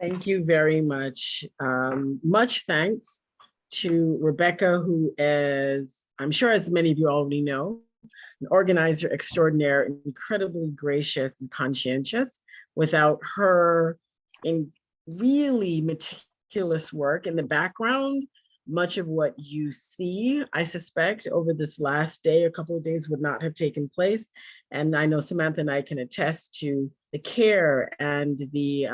Thank you very much. Much thanks to Rebecca, who is, I'm sure as many of you already know, an organizer extraordinaire, incredibly gracious and conscientious. Without her in really meticulous work in the background, much of what you see, I suspect, over this last day, a couple of days would not have taken place. And I know Samantha and I can attest to the care and the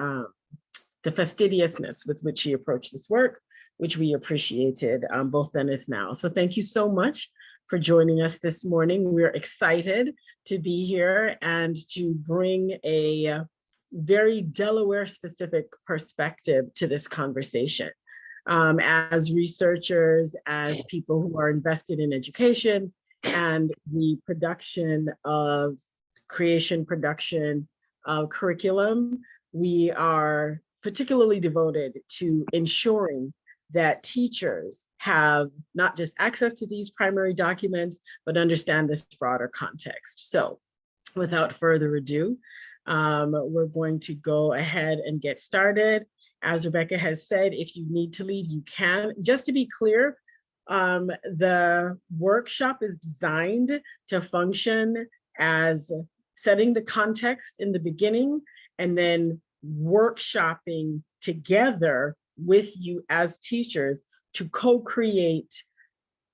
fastidiousness with which she approached this work, which we appreciated both then as now. So thank you so much for joining us this morning. We're excited to be here and to bring a very Delaware specific perspective to this conversation. As researchers, as people who are invested in education and the production of curriculum, we are particularly devoted to ensuring that teachers have not just access to these primary documents, but understand this broader context. So without further ado, we're going to go ahead and get started. As Rebecca has said, if you need to leave, you can. Just to be clear, the workshop is designed to function as setting the context in the beginning and then workshopping together with you as teachers to co-create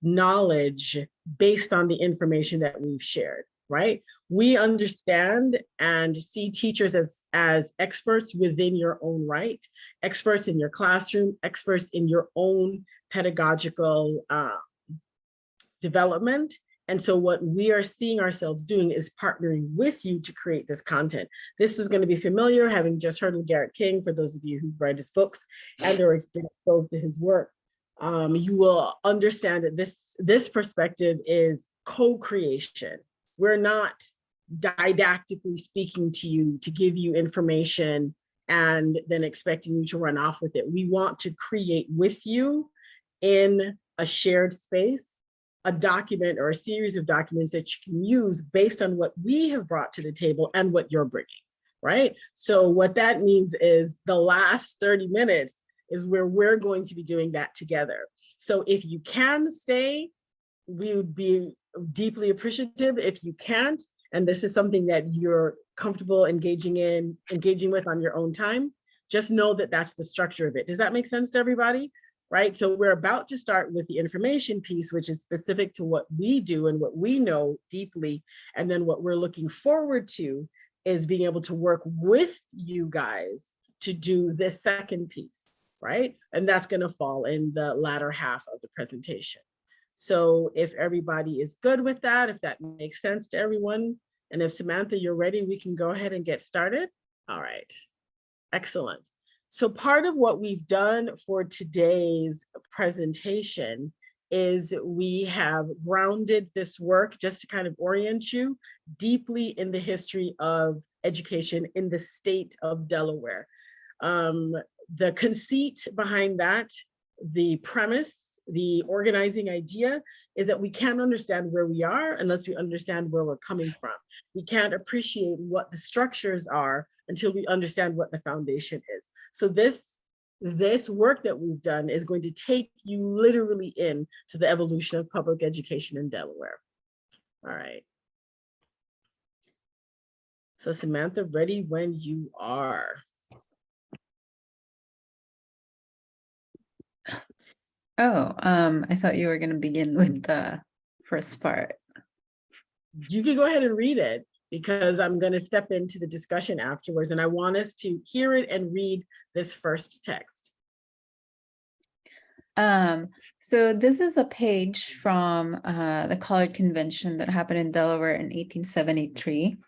knowledge based on the information that we've shared, right? We understand and see teachers as experts within your own right, experts in your classroom, experts in your own pedagogical development. And so what we are seeing ourselves doing is partnering with you to create this content. This is going to be familiar, having just heard of Garrett King, for those of you who've read his books and are exposed to his work. You will understand that this perspective is co-creation. We're not didactically speaking to you to give you information and then expecting you to run off with it. We want to create with you in a shared space a document or a series of documents that you can use based on what we have brought to the table and what you're bringing, right? So what that means is the last 30 minutes is where we're going to be doing that together. So if you can stay, we would be deeply appreciative. If you can't, and this is something that you're comfortable engaging with on your own time, just know that that's the structure of it. Does that make sense to everybody? Right? So we're about to start with the information piece, which is specific to what we do and what we know deeply. And then what we're looking forward to is being able to work with you guys to do this second piece, right? And that's going to fall in the latter half of the presentation. So if everybody is good with that, if that makes sense to everyone, and if Samantha, you're ready, we can go ahead and get started. All right, excellent. So part of what we've done for today's presentation is we have grounded this work, just to kind of orient you, deeply in the history of education in the state of Delaware. The conceit behind that, the premise, the organizing idea is that we can't understand where we are unless we understand where we're coming from. We can't appreciate what the structures are until we understand what the foundation is. So this work that we've done is going to take you literally in to the evolution of public education in Delaware. All right. So Samantha, ready when you are. Oh, I thought you were going to begin with the first part. You can go ahead and read it because I'm going to step into the discussion afterwards, and I want us to hear it and read this first text. So this is a page from the College Convention that happened in Delaware in 1873.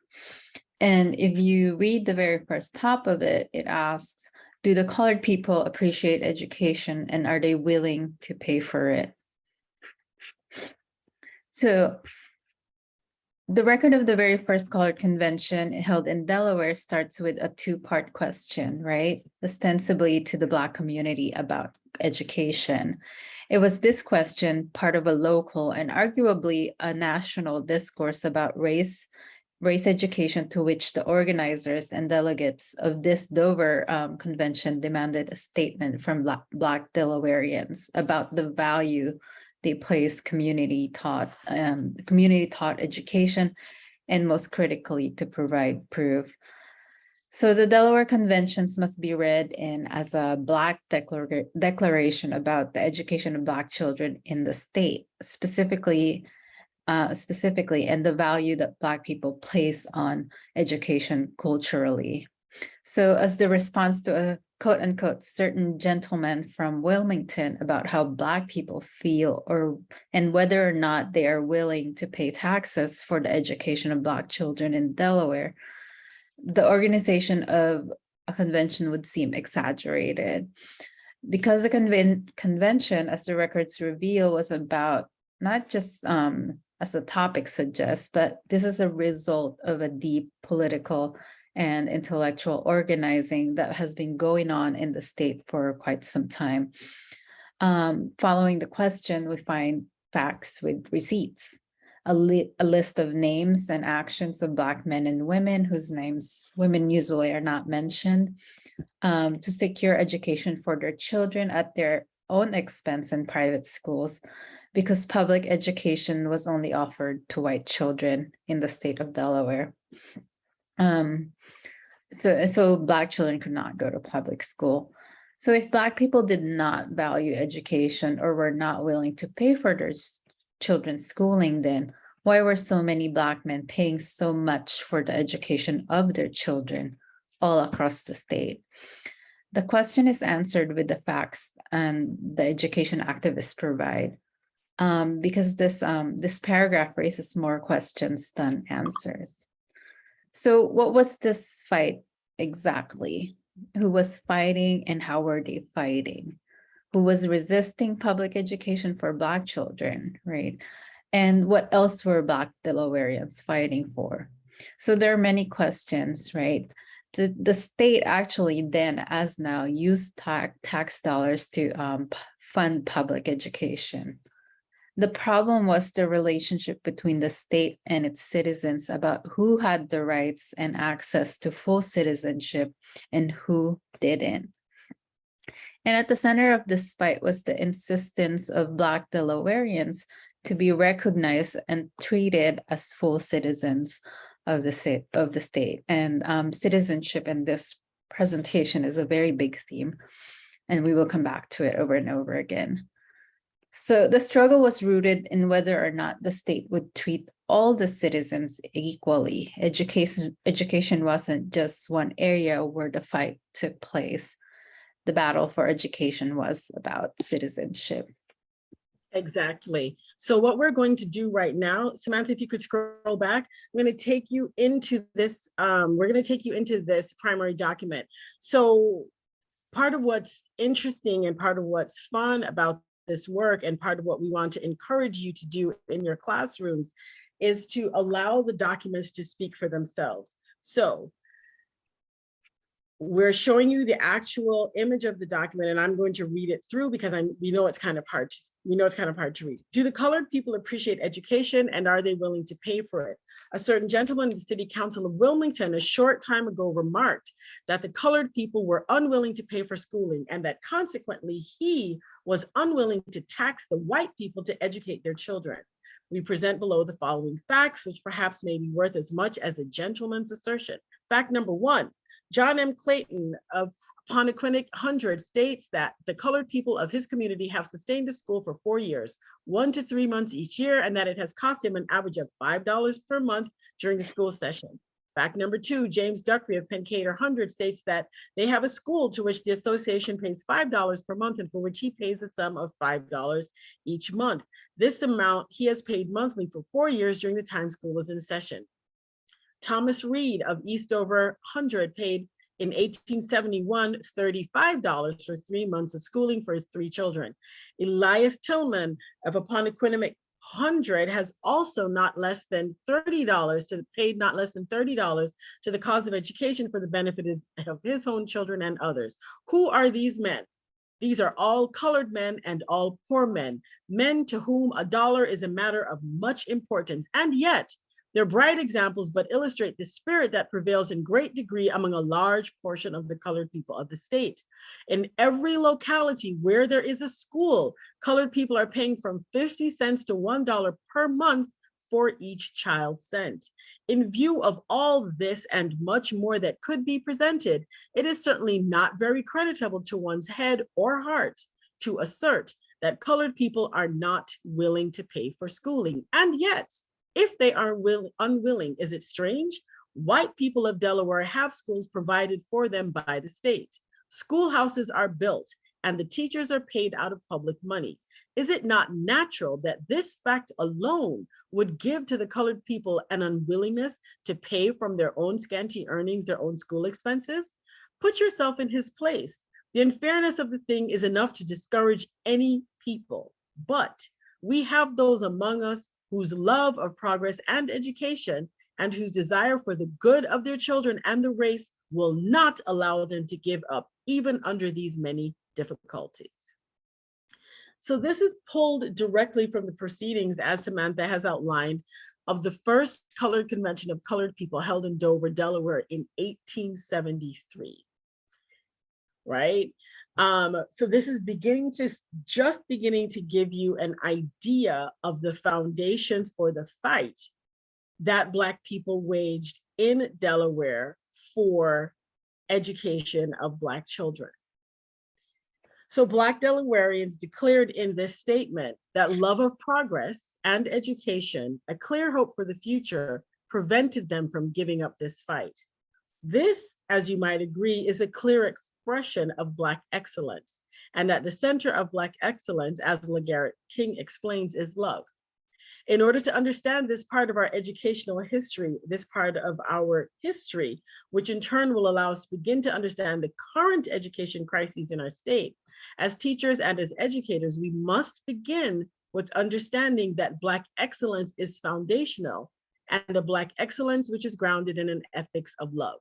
And if you read the very first top of it, it asks, do the colored people appreciate education and are they willing to pay for it? So the record of the very first colored convention held in Delaware starts with a two-part question, right? Ostensibly to the Black community about education. It was this question, part of a local and arguably a national discourse about race race education, to which the organizers and delegates of this Dover convention demanded a statement from Black Delawareans about the value they place community taught education, and most critically, to provide proof. So the Delaware Conventions must be read in as a Black declaration about the education of Black children in the state, specifically, and the value that Black people place on education culturally. So as the response to a quote unquote certain gentleman from Wilmington about how Black people feel and whether or not they are willing to pay taxes for the education of Black children in Delaware, the organization of a convention would seem exaggerated, because the convention, as the records reveal, was about not just as the topic suggests, but this is a result of a deep political and intellectual organizing that has been going on in the state for quite some time. Following the question, we find facts with receipts, a list of names and actions of Black men and women whose names women usually are not mentioned, to secure education for their children at their own expense in private schools, because public education was only offered to white children in the state of Delaware. So Black children could not go to public school. So if Black people did not value education or were not willing to pay for their children's schooling, then why were so many Black men paying so much for the education of their children all across the state? The question is answered with the facts and the education activists provide, because this paragraph raises more questions than answers. So what was this fight exactly? Who was fighting and how were they fighting? Who was resisting public education for Black children, right? And what else were Black Delawareans fighting for? So there are many questions, right? The state actually then, as now, used tax dollars to fund public education. The problem was the relationship between the state and its citizens about who had the rights and access to full citizenship and who didn't. And at the center of this fight was the insistence of Black Delawareans to be recognized and treated as full citizens of the state. And citizenship in this presentation is a very big theme, and we will come back to it over and over again. So the struggle was rooted in whether or not the state would treat all the citizens equally. Education wasn't just one area where the fight took place. The battle for education was about citizenship. Exactly. So what we're going to do right now, Samantha, if you could scroll back, I'm going to take you into this. We're going to take you into this primary document. So part of what's interesting and part of what's fun about this work, and part of what we want to encourage you to do in your classrooms, is to allow the documents to speak for themselves. So we're showing you the actual image of the document, and I'm going to read it through because we know it's kind of hard to read. Do the colored people appreciate education, and are they willing to pay for it? A certain gentleman in the City Council of Wilmington a short time ago remarked that the colored people were unwilling to pay for schooling, and that consequently he was unwilling to tax the white people to educate their children. We present below the following facts, which perhaps may be worth as much as a gentleman's assertion. Fact number one, John M. Clayton of Apponequet 100 states that the colored people of his community have sustained a school for 4 years, 1 to 3 months each year, and that it has cost him an average of $5 per month during the school session. Fact number two, James Duckrey of Pencader 100 states that they have a school to which the association pays $5 per month and for which he pays a sum of $5 each month. This amount he has paid monthly for 4 years during the time school was in session. Thomas Reed of Eastover 100 paid in 1871 $35 for 3 months of schooling for his 3 children. Elias Tillman of Apponequet 100 has also paid not less than $30 to the cause of education for the benefit of his own children and others. Who are these men? These are all colored men and all poor men, men to whom $1 is a matter of much importance. And yet, They're bright examples, but illustrate the spirit that prevails in great degree among a large portion of the colored people of the state. In every locality where there is a school, colored people are paying from 50 cents to $1 per month for each child sent. In view of all this and much more that could be presented, it is certainly not very creditable to one's head or heart to assert that colored people are not willing to pay for schooling. And yet, if they are unwilling, is it strange? White people of Delaware have schools provided for them by the state. Schoolhouses are built and the teachers are paid out of public money. Is it not natural that this fact alone would give to the colored people an unwillingness to pay from their own scanty earnings, their own school expenses? Put yourself in his place. The unfairness of the thing is enough to discourage any people, but we have those among us whose love of progress and education and whose desire for the good of their children and the race will not allow them to give up even under these many difficulties. So this is pulled directly from the proceedings, as Samantha has outlined, of the first colored convention of colored people held in Dover, Delaware in 1873, right? So this is just beginning to give you an idea of the foundations for the fight that Black people waged in Delaware for education of Black children. So Black Delawareans declared in this statement that love of progress and education, a clear hope for the future, prevented them from giving up this fight. This, as you might agree, is a clear expression of Black excellence. And at the center of Black excellence, as LaGarrett King explains, is love. In order to understand this part of our educational history, this part of our history, which in turn will allow us to begin to understand the current education crises in our state, as teachers and as educators, we must begin with understanding that Black excellence is foundational and a Black excellence which is grounded in an ethics of love.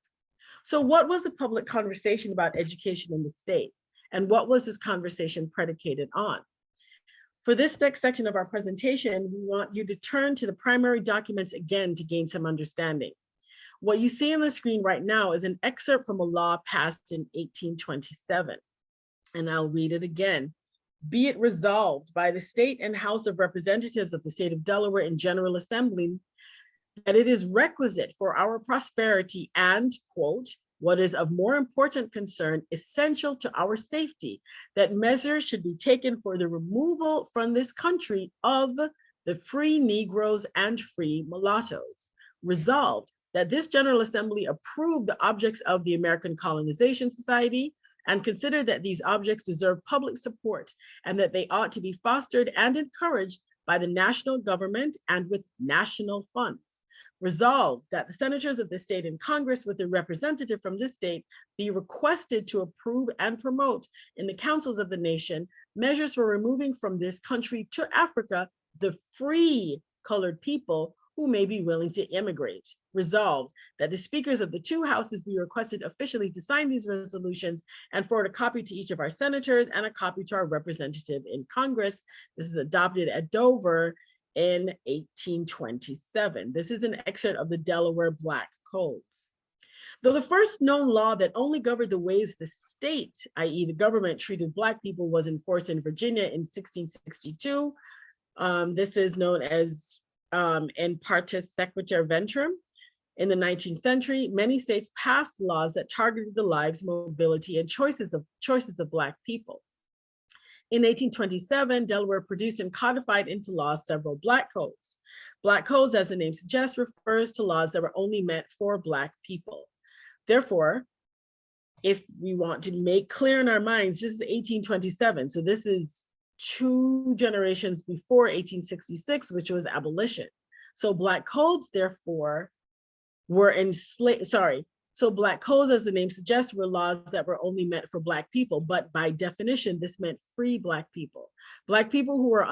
So what was the public conversation about education in the state? And what was this conversation predicated on? For this next section of our presentation, we want you to turn to the primary documents again to gain some understanding. What you see on the screen right now is an excerpt from a law passed in 1827. And I'll read it again. Be it resolved by the State and House of Representatives of the State of Delaware in General Assembly that it is requisite for our prosperity and, quote, what is of more important concern, essential to our safety, that measures should be taken for the removal from this country of the free Negroes and free mulattoes. Resolved that this General Assembly approve the objects of the American Colonization Society and consider that these objects deserve public support and that they ought to be fostered and encouraged by the national government and with national funds. Resolved that the senators of the state and Congress with a representative from this state be requested to approve and promote in the councils of the nation measures for removing from this country to Africa the free colored people who may be willing to immigrate. Resolved that the speakers of the two houses be requested officially to sign these resolutions and forward a copy to each of our senators and a copy to our representative in Congress. This is adopted at Dover in 1827. This is an excerpt of the Delaware Black Codes. Though the first known law that only governed the ways the state, i.e. the government, treated Black people was enforced in Virginia in 1662. This is known as in partis sequitur ventrum. In the 19th century, many states passed laws that targeted the lives, mobility, and choices of Black people. In 1827, Delaware produced and codified into law several Black codes. Black codes, as the name suggests, refers to laws that were only meant for Black people. Therefore, if we want to make clear in our minds, this is 1827. So this is 2 generations before 1866, which was abolition. So Black codes, therefore, were So Black codes, as the name suggests, were laws that were only meant for Black people, but by definition, this meant free Black people. Black people who were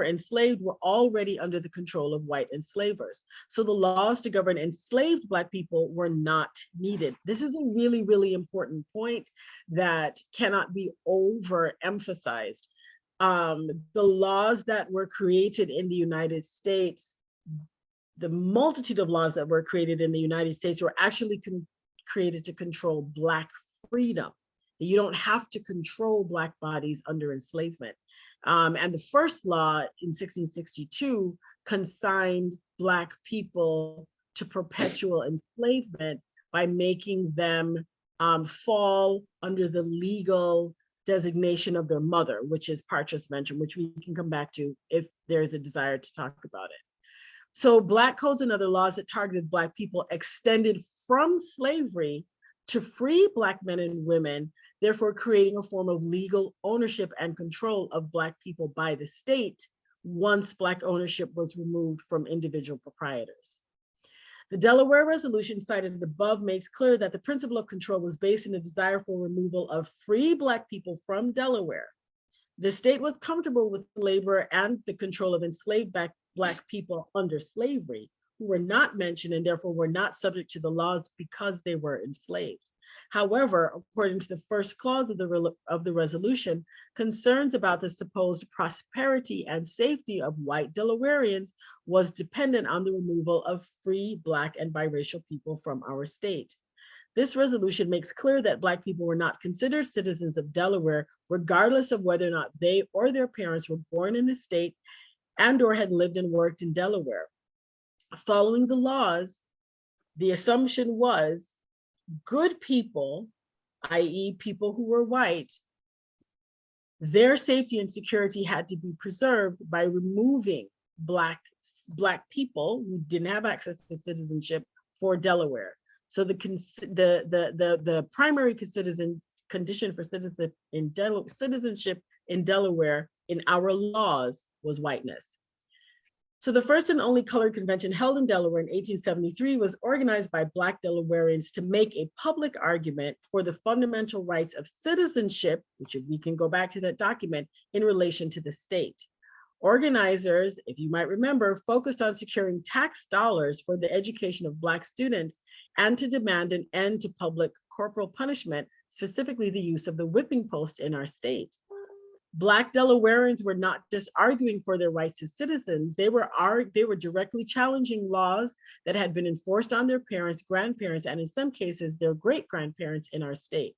enslaved were already under the control of white enslavers. So the laws to govern enslaved Black people were not needed. This is a really, really important point that cannot be overemphasized. The laws that were created in the United States the multitude of laws that were created in the United States were actually created to control Black freedom. You don't have to control Black bodies under enslavement. And the first law in 1662 consigned Black people to perpetual enslavement by making them fall under the legal designation of their mother, which is part just mentioned, which we can come back to if there's a desire to talk about it. So Black codes and other laws that targeted Black people extended from slavery to free Black men and women, therefore creating a form of legal ownership and control of Black people by the state once Black ownership was removed from individual proprietors. The Delaware resolution cited above makes clear that the principle of control was based on a desire for removal of free Black people from Delaware. The state was comfortable with labor and the control of enslaved Black people under slavery, who were not mentioned and therefore were not subject to the laws because they were enslaved. However, according to the first clause of the resolution, concerns about the supposed prosperity and safety of white Delawareans was dependent on the removal of free Black and biracial people from our state. This resolution makes clear that Black people were not considered citizens of Delaware, regardless of whether or not they or their parents were born in the state and or had lived and worked in Delaware. Following the laws, the assumption was good people, i.e. people who were white, their safety and security had to be preserved by removing Black people who didn't have access to citizenship for Delaware. So the primary condition for citizenship in Delaware in our laws was whiteness. So the first and only colored convention held in Delaware in 1873 was organized by Black Delawareans to make a public argument for the fundamental rights of citizenship, which we can go back to that document, in relation to the state. Organizers, if you might remember, focused on securing tax dollars for the education of Black students and to demand an end to public corporal punishment, specifically the use of the whipping post in our state. Black Delawareans were not just arguing for their rights as citizens, they were directly challenging laws that had been enforced on their parents, grandparents, and in some cases, their great-grandparents in our state.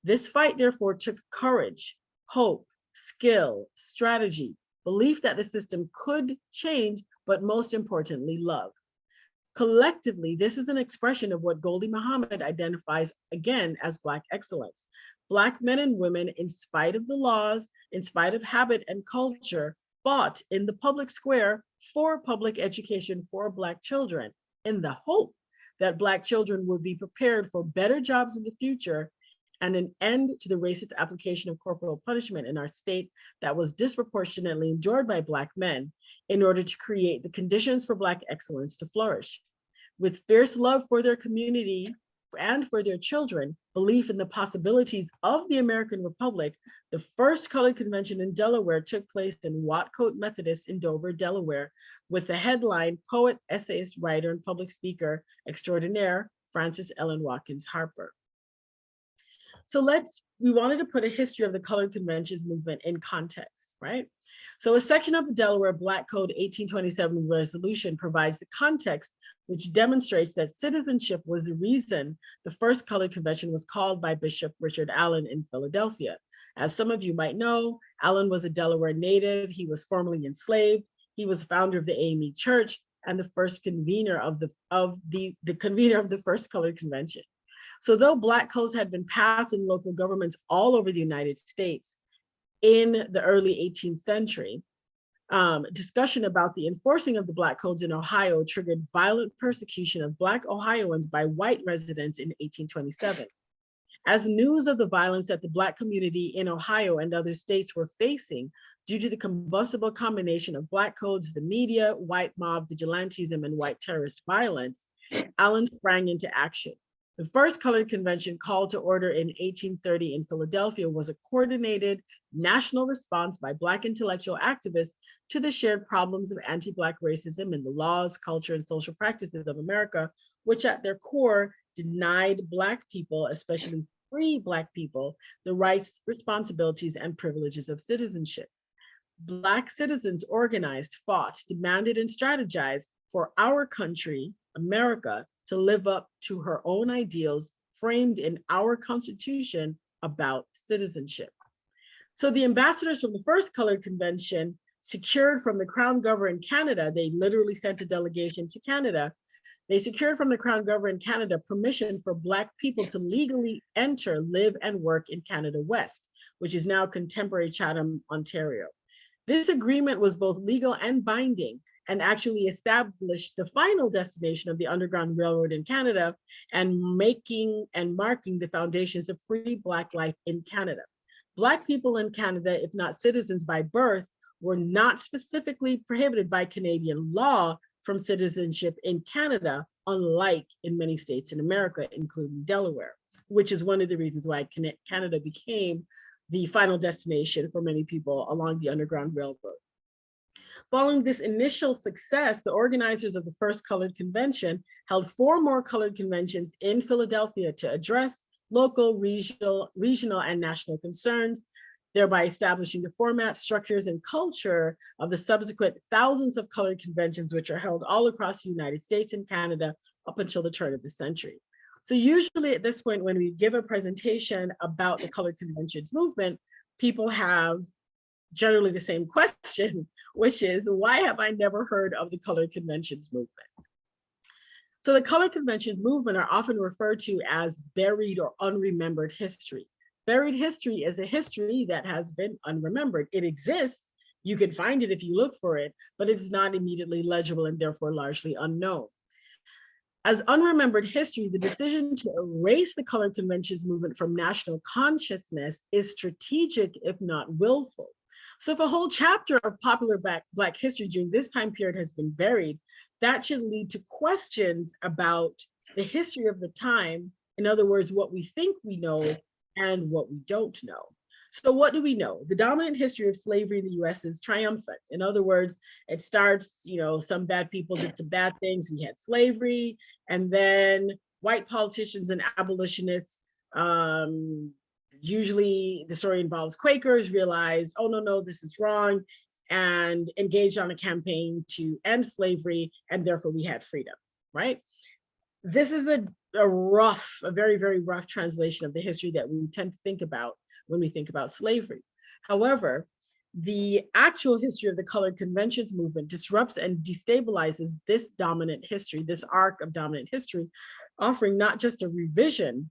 This fight, therefore, took courage, hope, skill, strategy, belief that the system could change, but most importantly, love. Collectively, this is an expression of what Goldie Muhammad identifies again as Black excellence. Black men and women, in spite of the laws, in spite of habit and culture, fought in the public square for public education for Black children in the hope that Black children would be prepared for better jobs in the future and an end to the racist application of corporal punishment in our state that was disproportionately endured by Black men in order to create the conditions for Black excellence to flourish. With fierce love for their community and for their children, belief in the possibilities of the American Republic, the first colored convention in Delaware took place in Watcote Methodist in Dover, Delaware, with the headline poet, essayist, writer, and public speaker extraordinaire, Frances Ellen Watkins Harper. So we wanted to put a history of the colored conventions movement in context, right? So a section of the Delaware Black Code 1827 resolution provides the context which demonstrates that citizenship was the reason the first colored convention was called by Bishop Richard Allen in Philadelphia. As some of you might know, Allen was a Delaware native. He was formerly enslaved. He was founder of the AME Church and the first convener of the convener of the first colored convention. So though Black codes had been passed in local governments all over the United States in the early 18th century, discussion about the enforcing of the Black codes in Ohio triggered violent persecution of Black Ohioans by white residents in 1827. As news of the violence that the Black community in Ohio and other states were facing due to the combustible combination of Black codes, the media, white mob vigilantism, and white terrorist violence, Allen sprang into action. The first colored convention called to order in 1830 in Philadelphia was a coordinated national response by Black intellectual activists to the shared problems of anti-Black racism in the laws, culture, and social practices of America, which at their core denied Black people, especially free Black people, the rights, responsibilities, and privileges of citizenship. Black citizens organized, fought, demanded, and strategized for our country, America, to live up to her own ideals framed in our Constitution about citizenship. So the ambassadors from the first colored convention secured from the Crown Government in Canada, they literally sent a delegation to Canada. They secured from the Crown Government in Canada permission for Black people to legally enter, live, and work in Canada West, which is now contemporary Chatham, Ontario. This agreement was both legal and binding, and actually established the final destination of the Underground Railroad in Canada and marking the foundations of free Black life in Canada. Black people in Canada, if not citizens by birth, were not specifically prohibited by Canadian law from citizenship in Canada, unlike in many states in America, including Delaware, which is one of the reasons why Canada became the final destination for many people along the Underground Railroad. Following this initial success, the organizers of the first colored convention held 4 more colored conventions in Philadelphia to address local, regional, and national concerns, thereby establishing the format, structures, and culture of the subsequent thousands of colored conventions, which are held all across the United States and Canada up until the turn of the century. So usually at this point, when we give a presentation about the colored conventions movement, people have generally the same question, which is, why have I never heard of the colored conventions movement? So the colored conventions movement are often referred to as buried or unremembered history. Buried history is a history that has been unremembered. It exists, you can find it if you look for it, but it's not immediately legible and therefore largely unknown. As unremembered history, the decision to erase the colored conventions movement from national consciousness is strategic, if not willful. So if a whole chapter of popular Black history during this time period has been buried, that should lead to questions about the history of the time. In other words, what we think we know and what we don't know. So what do we know? The dominant history of slavery in the US is triumphant. In other words, it starts, some bad people did some bad things. We had slavery, and then white politicians and abolitionists, usually the story involves Quakers, realized, oh, no, this is wrong, and engaged on a campaign to end slavery, and therefore we had freedom, right? This is a very, very rough translation of the history that we tend to think about when we think about slavery. However, the actual history of the colored conventions movement disrupts and destabilizes this dominant history, this arc of dominant history, offering not just a revision,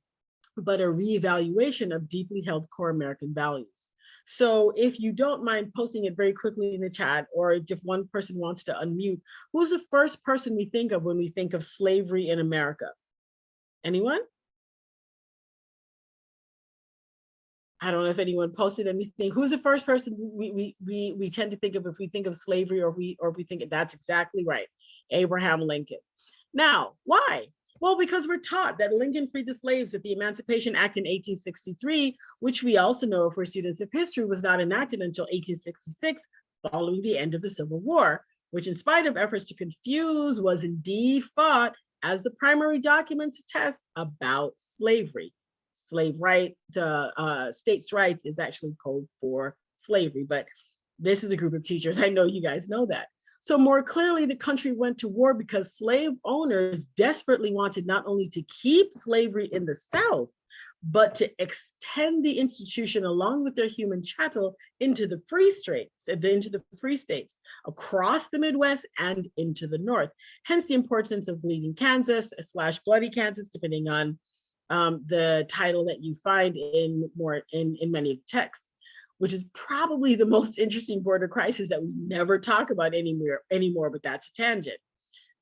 but a reevaluation of deeply held core American values. So if you don't mind posting it very quickly in the chat, or if one person wants to unmute, who's the first person we think of when we think of slavery in America? Anyone? I don't know if anyone posted anything. Who's the first person we tend to think of if we think of slavery, or if we think that's exactly right? Abraham Lincoln. Now, why? Well, because we're taught that Lincoln freed the slaves with the Emancipation Act in 1863, which we also know, if we're students of history, was not enacted until 1866, following the end of the Civil War, which, in spite of efforts to confuse, was indeed fought as the primary documents attest about slavery. Slave right, states' rights is actually code for slavery, but this is a group of teachers. I know you guys know that. So more clearly, the country went to war because slave owners desperately wanted not only to keep slavery in the South, but to extend the institution along with their human chattel into the free states, across the Midwest and into the North. Hence the importance of Bleeding Kansas / Bloody Kansas, depending on the title that you find in many of the texts, which is probably the most interesting border crisis that we never talk about anymore, but that's a tangent.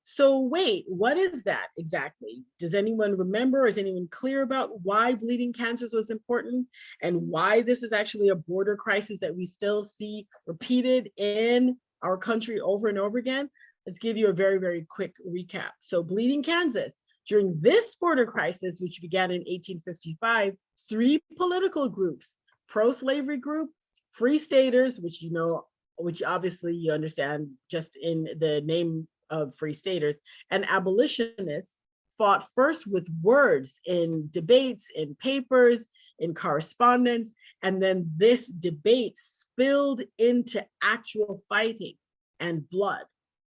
So wait, what is that exactly? Does anyone remember? Is anyone clear about why Bleeding Kansas was important and why this is actually a border crisis that we still see repeated in our country over and over again? Let's give you a very, very quick recap. So Bleeding Kansas, during this border crisis, which began in 1855, 3 political groups, pro-slavery group, free staters, which obviously you understand just in the name of free staters, and abolitionists fought first with words in debates, in papers, in correspondence, and then this debate spilled into actual fighting and blood.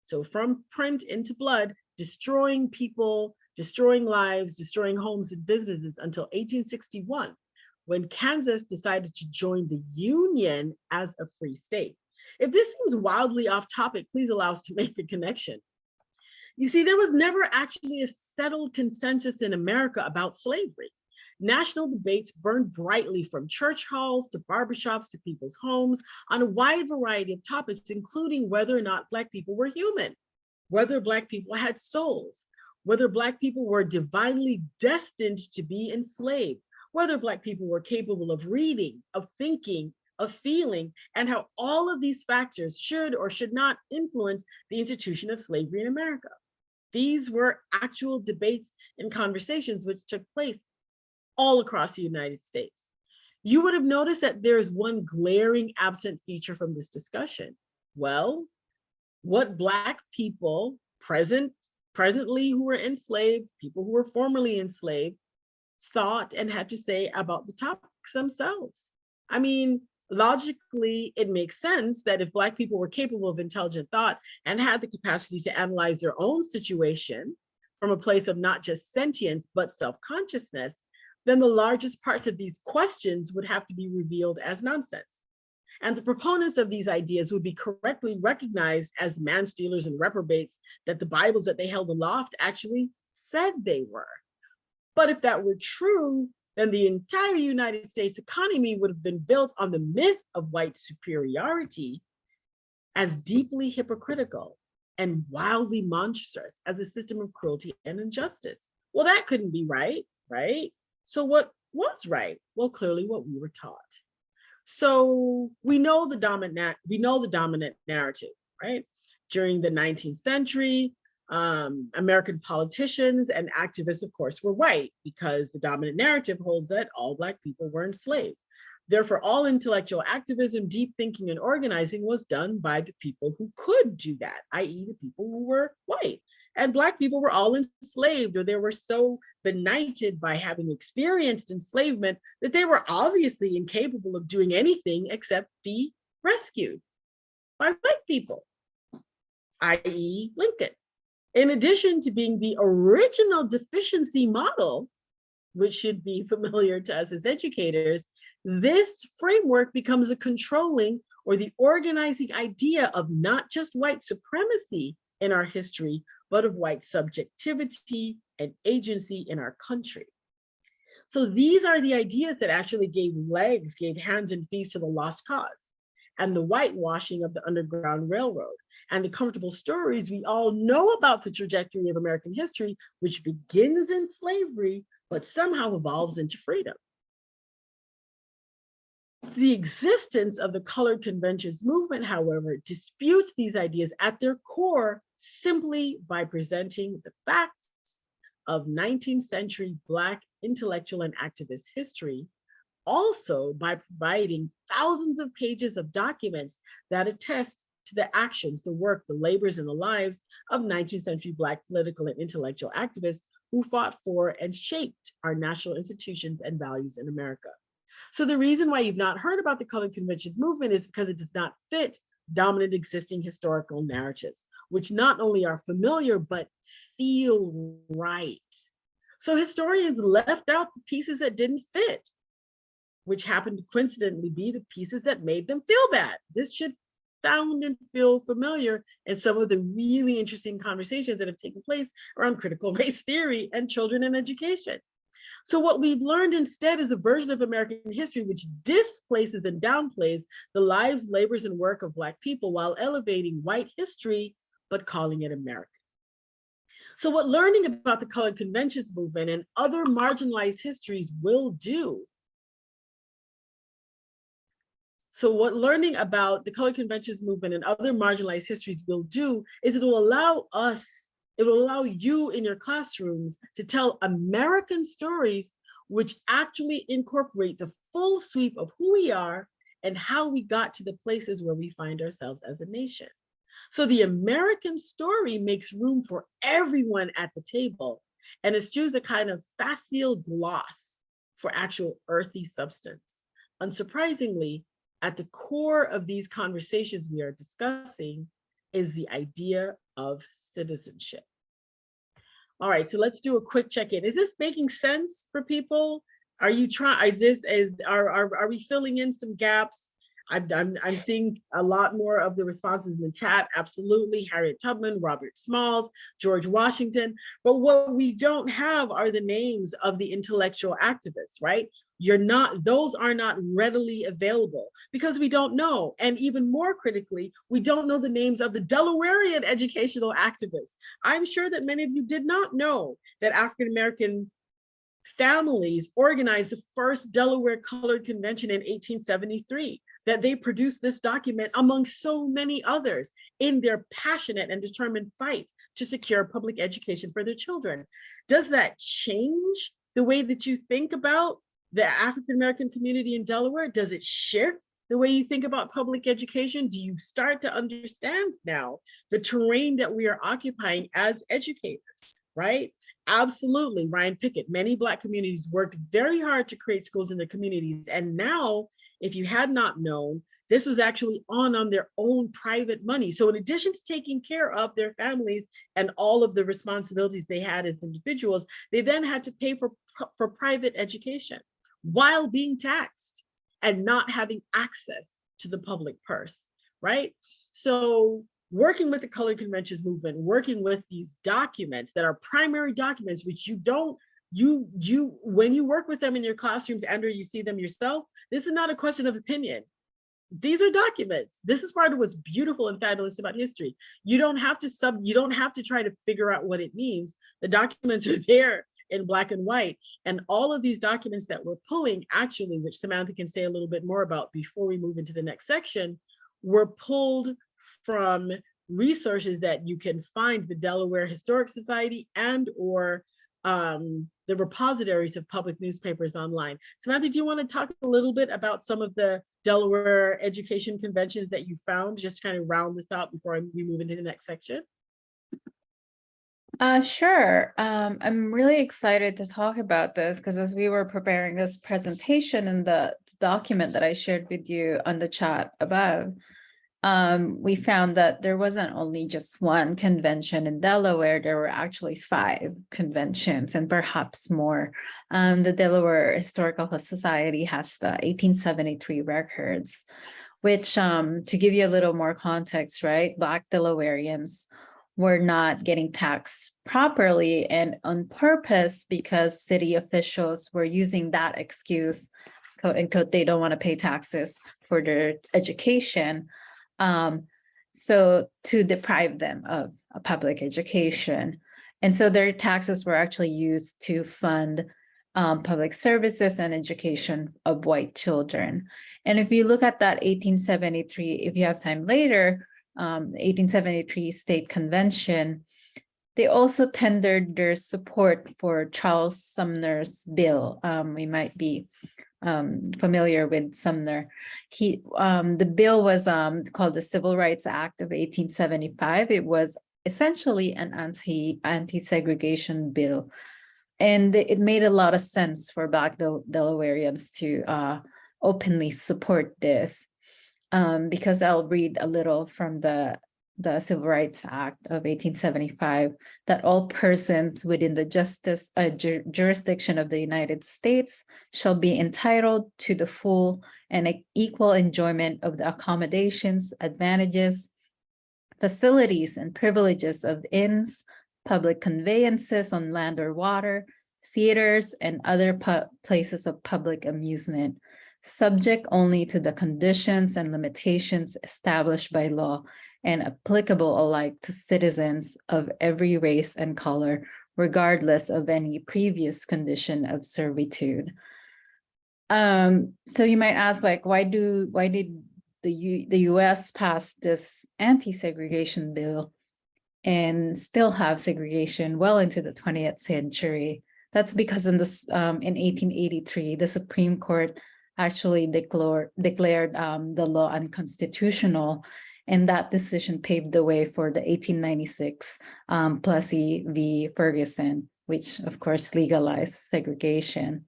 So from print into blood, destroying people, destroying lives, destroying homes and businesses until 1861, when Kansas decided to join the Union as a free state. If this seems wildly off topic, please allow us to make the connection. You see, there was never actually a settled consensus in America about slavery. National debates burned brightly from church halls to barbershops to people's homes on a wide variety of topics, including whether or not Black people were human, whether Black people had souls, whether Black people were divinely destined to be enslaved, whether Black people were capable of reading, of thinking, of feeling, and how all of these factors should or should not influence the institution of slavery in America. These were actual debates and conversations which took place all across the United States. You would have noticed that there's one glaring absent feature from this discussion. Well, what Black people presently who were enslaved, people who were formerly enslaved, thought and had to say about the topics themselves. I mean, logically, it makes sense that if Black people were capable of intelligent thought and had the capacity to analyze their own situation from a place of not just sentience, but self-consciousness, then the largest parts of these questions would have to be revealed as nonsense. And the proponents of these ideas would be correctly recognized as man-stealers and reprobates that the Bibles that they held aloft actually said they were. But if that were true, then the entire United States economy would have been built on the myth of white superiority as deeply hypocritical and wildly monstrous as a system of cruelty and injustice. Well, that couldn't be right, right? So what was right? Well, clearly what we were taught. So we know the dominant narrative, right? During the 19th century, American politicians and activists, of course, were white because the dominant narrative holds that all Black people were enslaved. Therefore, all intellectual activism, deep thinking, and organizing was done by the people who could do that, i.e. the people who were white. And Black people were all enslaved, or they were so benighted by having experienced enslavement that they were obviously incapable of doing anything except be rescued by white people, i.e. Lincoln. In addition to being the original deficiency model, which should be familiar to us as educators, this framework becomes a controlling or the organizing idea of not just white supremacy in our history, but of white subjectivity and agency in our country. So these are the ideas that actually gave legs, gave hands and feet to the lost cause and the whitewashing of the Underground Railroad and the comfortable stories we all know about the trajectory of American history, which begins in slavery, but somehow evolves into freedom. The existence of the colored conventions movement, however, disputes these ideas at their core simply by presenting the facts of 19th century Black intellectual and activist history, also by providing thousands of pages of documents that attest to the actions, the work, the labors, and the lives of 19th century Black political and intellectual activists who fought for and shaped our national institutions and values in America. So the reason why you've not heard about the colored convention movement is because it does not fit dominant existing historical narratives, which not only are familiar, but feel right. So historians left out the pieces that didn't fit, which happened to coincidentally be the pieces that made them feel bad. This should sound and feel familiar in some of the really interesting conversations that have taken place around critical race theory and children in education. So what we've learned instead is a version of American history which displaces and downplays the lives, labors, and work of Black people while elevating white history, but calling it American. So what learning about the colored conventions movement and other marginalized histories will do. So what learning about the colored conventions movement and other marginalized histories will do is it will allow you in your classrooms to tell American stories which actually incorporate the full sweep of who we are and how we got to the places where we find ourselves as a nation. So the American story makes room for everyone at the table and eschews a kind of facile gloss for actual earthy substance. Unsurprisingly, at the core of these conversations we are discussing is the idea of citizenship. All right, so let's do a quick check-in. Is this making sense for people? Are you trying, are we filling in some gaps? I'm seeing a lot more of the responses in the chat. Absolutely, Harriet Tubman, Robert Smalls, George Washington. But what we don't have are the names of the intellectual activists, right? Those are not readily available because we don't know. And even more critically, we don't know the names of the Delawarean educational activists. I'm sure that many of you did not know that African-American families organized the first Delaware Colored Convention in 1873, that they produced this document among so many others in their passionate and determined fight to secure public education for their children. Does that change the way that you think about the African-American community in Delaware? Does it shift the way you think about public education? Do you start to understand now the terrain that we are occupying as educators, right? Absolutely, Ryan Pickett. Many Black communities worked very hard to create schools in their communities. And now, if you had not known, this was actually on their own private money. So in addition to taking care of their families and all of the responsibilities they had as individuals, they then had to pay for private education while being taxed and not having access to the public purse, right? So working with the Colored Conventions movement, working with these documents that are primary documents, which when you work with them in your classrooms and or you see them yourself, this is not a question of opinion. These are documents. This is part of what's beautiful and fabulous about history. You don't have to try to figure out what it means. The documents are there in Black and white. And all of these documents that we're pulling, actually, which Samantha can say a little bit more about before we move into the next section, were pulled from resources that you can find the Delaware Historic Society and or the repositories of public newspapers online. Samantha, do you want to talk a little bit about some of the Delaware education conventions that you found, just to kind of round this out before we move into the next section? Sure. I'm really excited to talk about this because as we were preparing this presentation and the document that I shared with you on the chat above, we found that there wasn't only just one convention in Delaware, there were actually 5 conventions and perhaps more. The Delaware Historical Society has the 1873 records, which to give you a little more context, right? Black Delawareans were not getting taxed properly and on purpose because city officials were using that excuse, quote unquote, they don't want to pay taxes for their education. So to deprive them of a public education. And so their taxes were actually used to fund public services and education of white children. And if you look at that 1873, if you have time later, 1873 State Convention, they also tendered their support for Charles Sumner's bill. We might be familiar with Sumner. The bill was called the Civil Rights Act of 1875. It was essentially an anti-segregation bill. And it made a lot of sense for Black Delawareans to openly support this. Because I'll read a little from the Civil Rights Act of 1875, that all persons within the jurisdiction of the United States shall be entitled to the full and equal enjoyment of the accommodations, advantages, facilities, and privileges of inns, public conveyances on land or water, theaters, and other places of public amusement, subject only to the conditions and limitations established by law and applicable alike to citizens of every race and color, regardless of any previous condition of servitude. So you might ask, like, why did the US pass this anti-segregation bill and still have segregation well into the 20th century? That's because in 1883, the Supreme Court actually declared the law unconstitutional, and that decision paved the way for the 1896 Plessy v. Ferguson, which of course legalized segregation.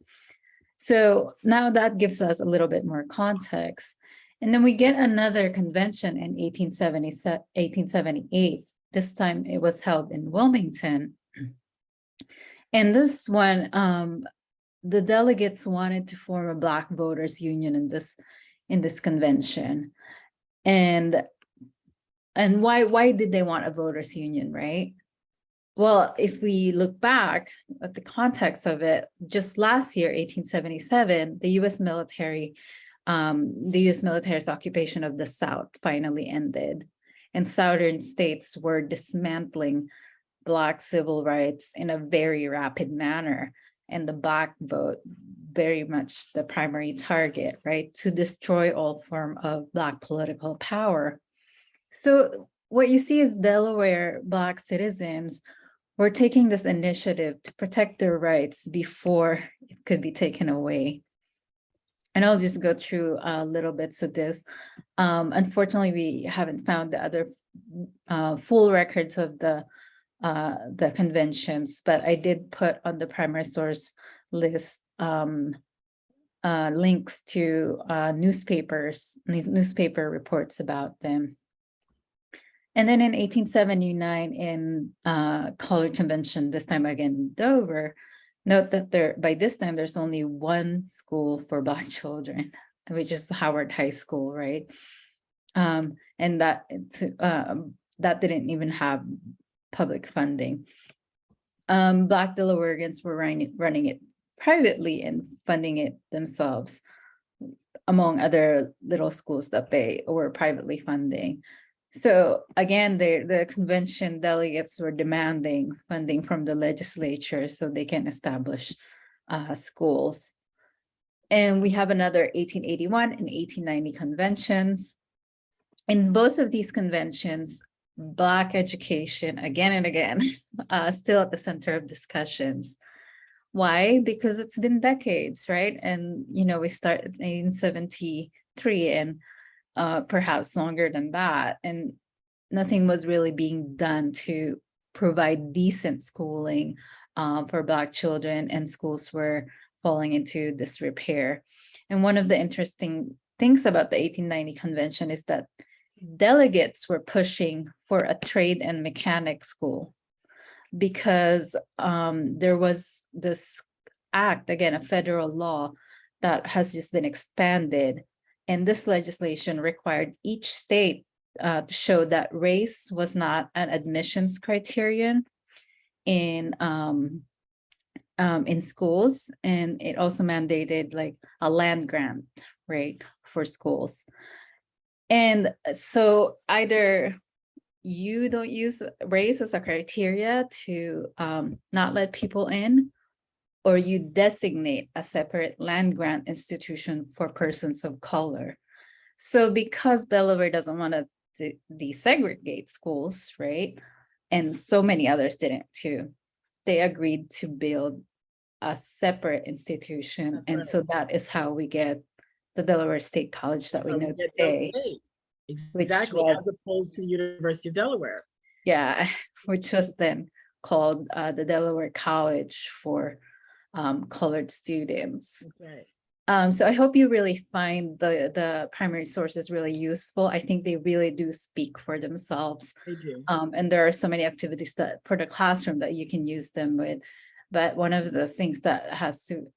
So now that gives us a little bit more context. And then we get another convention in 1878. This time it was held in Wilmington. And this one, the delegates wanted to form a Black voters union in this convention. And why did they want a voters union, right? Well, if we look back at the context of it, just last year, 1877, the U.S. military's occupation of the South finally ended, and Southern states were dismantling Black civil rights in a very rapid manner, and the Black vote very much the primary target, right, to destroy all form of Black political power. So what you see is Delaware Black citizens were taking this initiative to protect their rights before it could be taken away. And I'll just go through little bits of this. Unfortunately, we haven't found the other full records of the conventions, but I did put on the primary source list links to newspaper reports about them. And then in 1879 in Colored Convention, this time again in Dover, note that by this time there's only one school for Black children, which is Howard High School, right? And that didn't even have public funding. Black Delawareans were running it privately and funding it themselves, among other little schools that they were privately funding. So again, the convention delegates were demanding funding from the legislature so they can establish schools. And we have another 1881 and 1890 conventions. In both of these conventions, Black education, again and again, still at the center of discussions. Why? Because it's been decades, right? And, we started in 1873 and perhaps longer than that. And nothing was really being done to provide decent schooling for Black children, and schools were falling into disrepair. And one of the interesting things about the 1890 convention is that delegates were pushing for a trade and mechanic school because there was this act, again, a federal law that has just been expanded. And this legislation required each state to show that race was not an admissions criterion in schools. And it also mandated like a land grant, right, for schools. And so either you don't use race as a criteria to not let people in, or you designate a separate land grant institution for persons of color. So because Delaware doesn't want to desegregate schools, right? And so many others didn't too, they agreed to build a separate institution. That's and right. So that is how we get the Delaware State College that we know today. Exactly, as opposed to the University of Delaware. Yeah, which was then called the Delaware College for colored students. That's right. So I hope you really find the primary sources really useful. I think they really do speak for themselves. They do. And there are so many activities that for the classroom that you can use them with. But one of the things that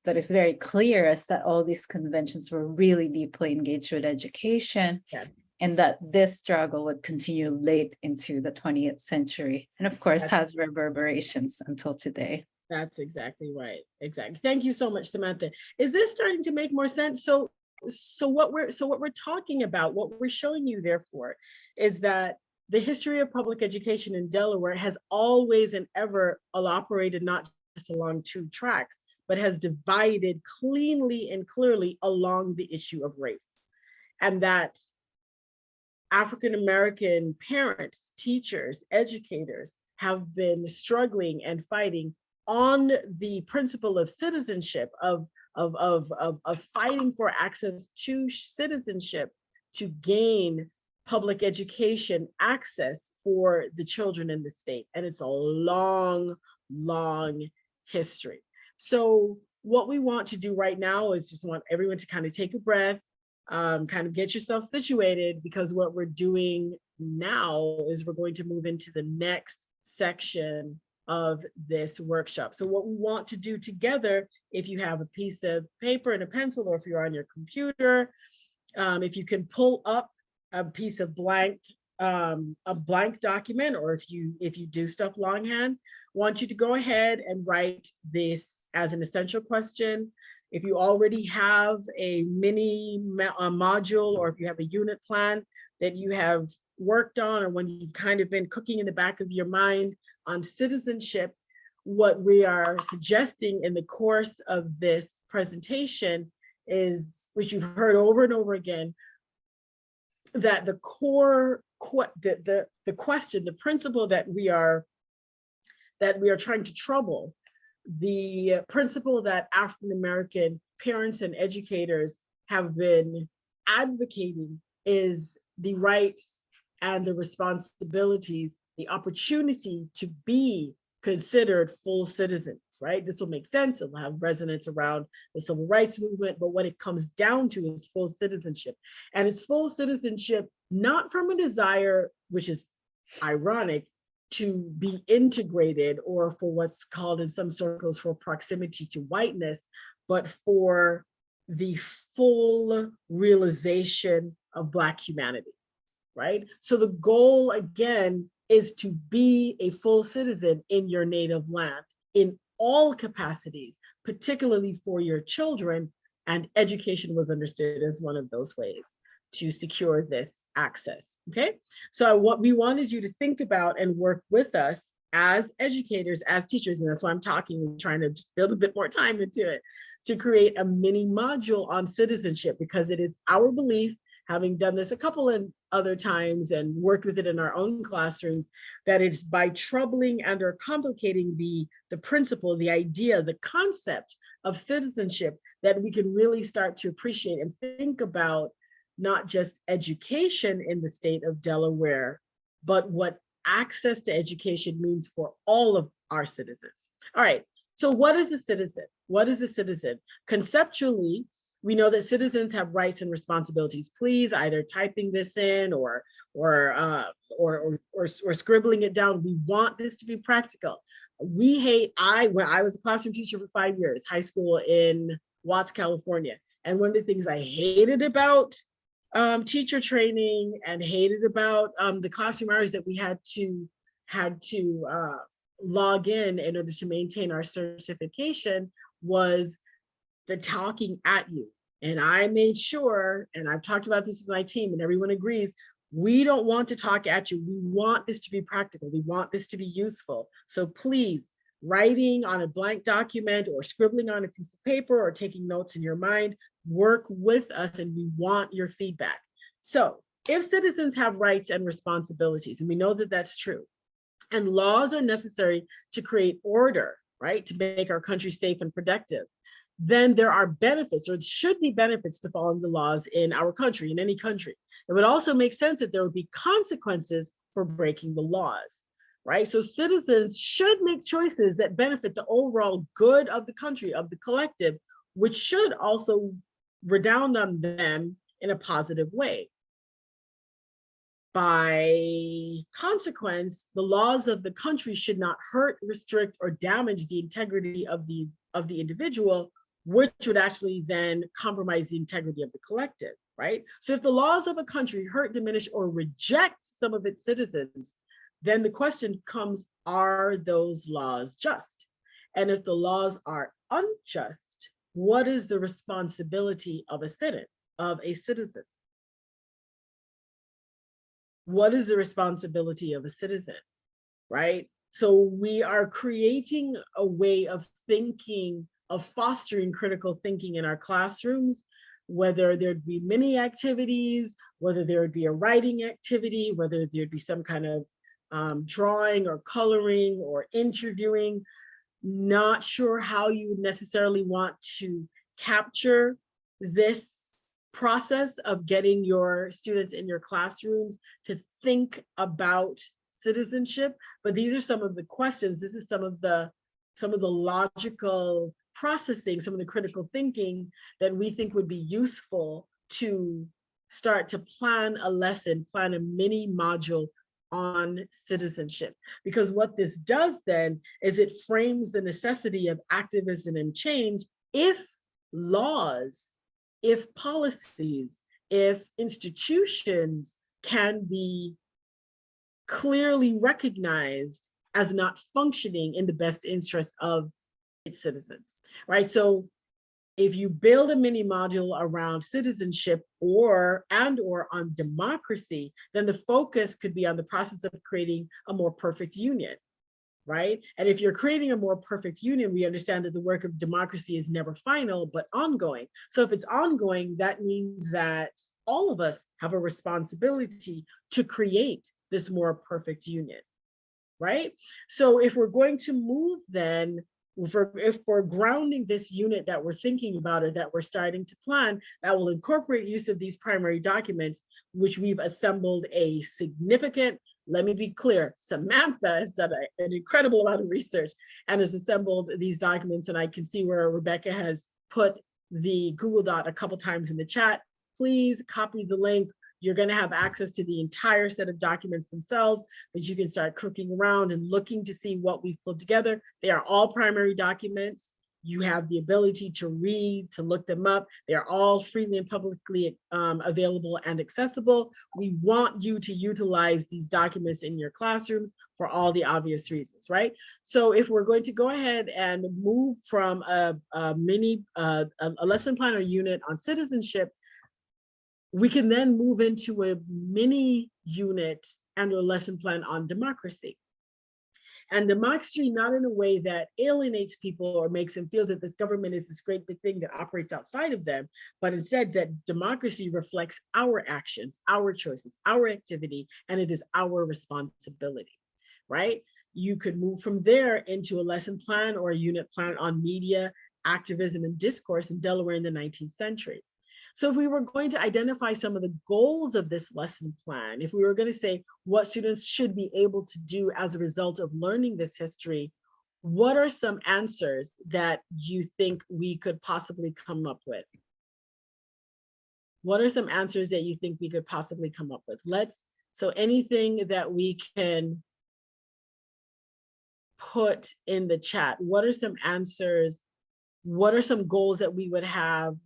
is very clear is that all these conventions were really deeply engaged with education. Yeah. And that this struggle would continue late into the 20th century. And of course, has reverberations until today. That's exactly right. Exactly. Thank you so much, Samantha. Is this starting to make more sense? So what we're talking about, what we're showing you therefore, is that the history of public education in Delaware has always and ever operated not just along two tracks, but has divided cleanly and clearly along the issue of race. And that African-American parents, teachers, educators have been struggling and fighting on the principle of citizenship, of fighting for access to citizenship to gain public education access for the children in the state. And it's a long, long history. So what we want to do right now is just want everyone to kind of take a breath, kind of get yourself situated, because what we're doing now is we're going to move into the next section of this workshop. So what we want to do together, if you have a piece of paper and a pencil, or if you're on your computer, if you can pull up a piece of a blank document, or if you do stuff longhand, want you to go ahead and write this as an essential question. If you already have a mini module, or if you have a unit plan that you have worked on, or when you've kind of been cooking in the back of your mind on citizenship, what we are suggesting in the course of this presentation is, which you've heard over and over again, that the core, the question, the principle that we are trying to trouble, the principle that African-American parents and educators have been advocating, is the rights and the responsibilities, the opportunity to be considered full citizens, right? This will make sense. It'll have resonance around the civil rights movement, but what it comes down to is full citizenship. And it's full citizenship, not from a desire, which is ironic, to be integrated, or for what's called in some circles for proximity to whiteness, but for the full realization of Black humanity, right? So the goal, again, is to be a full citizen in your native land in all capacities, particularly for your children, and education was understood as one of those ways to secure this access, okay? So what we wanted you to think about and work with us as educators, as teachers, and that's why I'm talking, trying to just build a bit more time into it, to create a mini module on citizenship, because it is our belief, having done this a couple of other times and worked with it in our own classrooms, that it's by troubling and or complicating the principle, the idea, the concept of citizenship, that we can really start to appreciate and think about not just education in the state of Delaware, but what access to education means for all of our citizens. All right, so what is a citizen? What is a citizen? Conceptually, we know that citizens have rights and responsibilities. Please, either typing this in or scribbling it down. We want this to be practical. When I was a classroom teacher for 5 years, high school in Watts, California. And one of the things I hated about teacher training and hated about the classroom hours that we had to log in order to maintain our certification was the talking at you. And I made sure, and I've talked about this with my team and everyone agrees, we don't want to talk at you. We want this to be practical. We want this to be useful. So please, writing on a blank document or scribbling on a piece of paper or taking notes in your mind, work with us, and we want your feedback. So if citizens have rights and responsibilities, and we know that that's true, and laws are necessary to create order, right, to make our country safe and productive, then there are benefits, or it should be benefits, to following the laws in our country, in any country. It would also make sense that there would be consequences for breaking the laws, right? So citizens should make choices that benefit the overall good of the country, of the collective, which should also redound on them in a positive way. By consequence, the laws of the country should not hurt, restrict, or damage the integrity of the individual, which would actually then compromise the integrity of the collective, right? So if the laws of a country hurt, diminish, or reject some of its citizens, then the question comes, are those laws just? And if the laws are unjust, what is the responsibility of a citizen? What is the responsibility of a citizen, right? So we are creating a way of thinking, of fostering critical thinking in our classrooms, whether there'd be mini activities, whether there would be a writing activity, whether there'd be some kind of drawing or coloring or interviewing. Not sure how you would necessarily want to capture this process of getting your students in your classrooms to think about citizenship, but these are some of the questions. This is some of the logical processing, some of the critical thinking that we think would be useful to start to plan a lesson, plan a mini module on citizenship. Because what this does then is it frames the necessity of activism and change if laws, if policies, if institutions can be clearly recognized as not functioning in the best interest of its citizens, right? So if you build a mini module around citizenship or on democracy, then the focus could be on the process of creating a more perfect union, right? And if you're creating a more perfect union, we understand that the work of democracy is never final, but ongoing. So if it's ongoing, that means that all of us have a responsibility to create this more perfect union, right? So if we're going to move then, if we're grounding this unit that we're thinking about or that we're starting to plan, that will incorporate use of these primary documents, which we've assembled a significant, let me be clear, Samantha has done an incredible amount of research and has assembled these documents. And I can see where Rebecca has put the Google Doc a couple times in the chat. Please copy the link. You're going to have access to the entire set of documents themselves, but you can start clicking around and looking to see what we've pulled together. They are all primary documents. You have the ability to read, to look them up. They're all freely and publicly available and accessible. We want you to utilize these documents in your classrooms for all the obvious reasons, right? So if we're going to go ahead and move from a lesson plan or unit on citizenship, we can then move into a mini unit and a lesson plan on democracy. And democracy, not in a way that alienates people or makes them feel that this government is this great big thing that operates outside of them, but instead that democracy reflects our actions, our choices, our activity, and it is our responsibility, right? You could move from there into a lesson plan or a unit plan on media, activism, and discourse in Delaware in the 19th century. So if we were going to identify some of the goals of this lesson plan, if we were going to say what students should be able to do as a result of learning this history, what are some answers that you think we could possibly come up with? What are some answers that you think we could possibly come up with? So anything that we can put in the chat, what are some answers? What are some goals that we would have?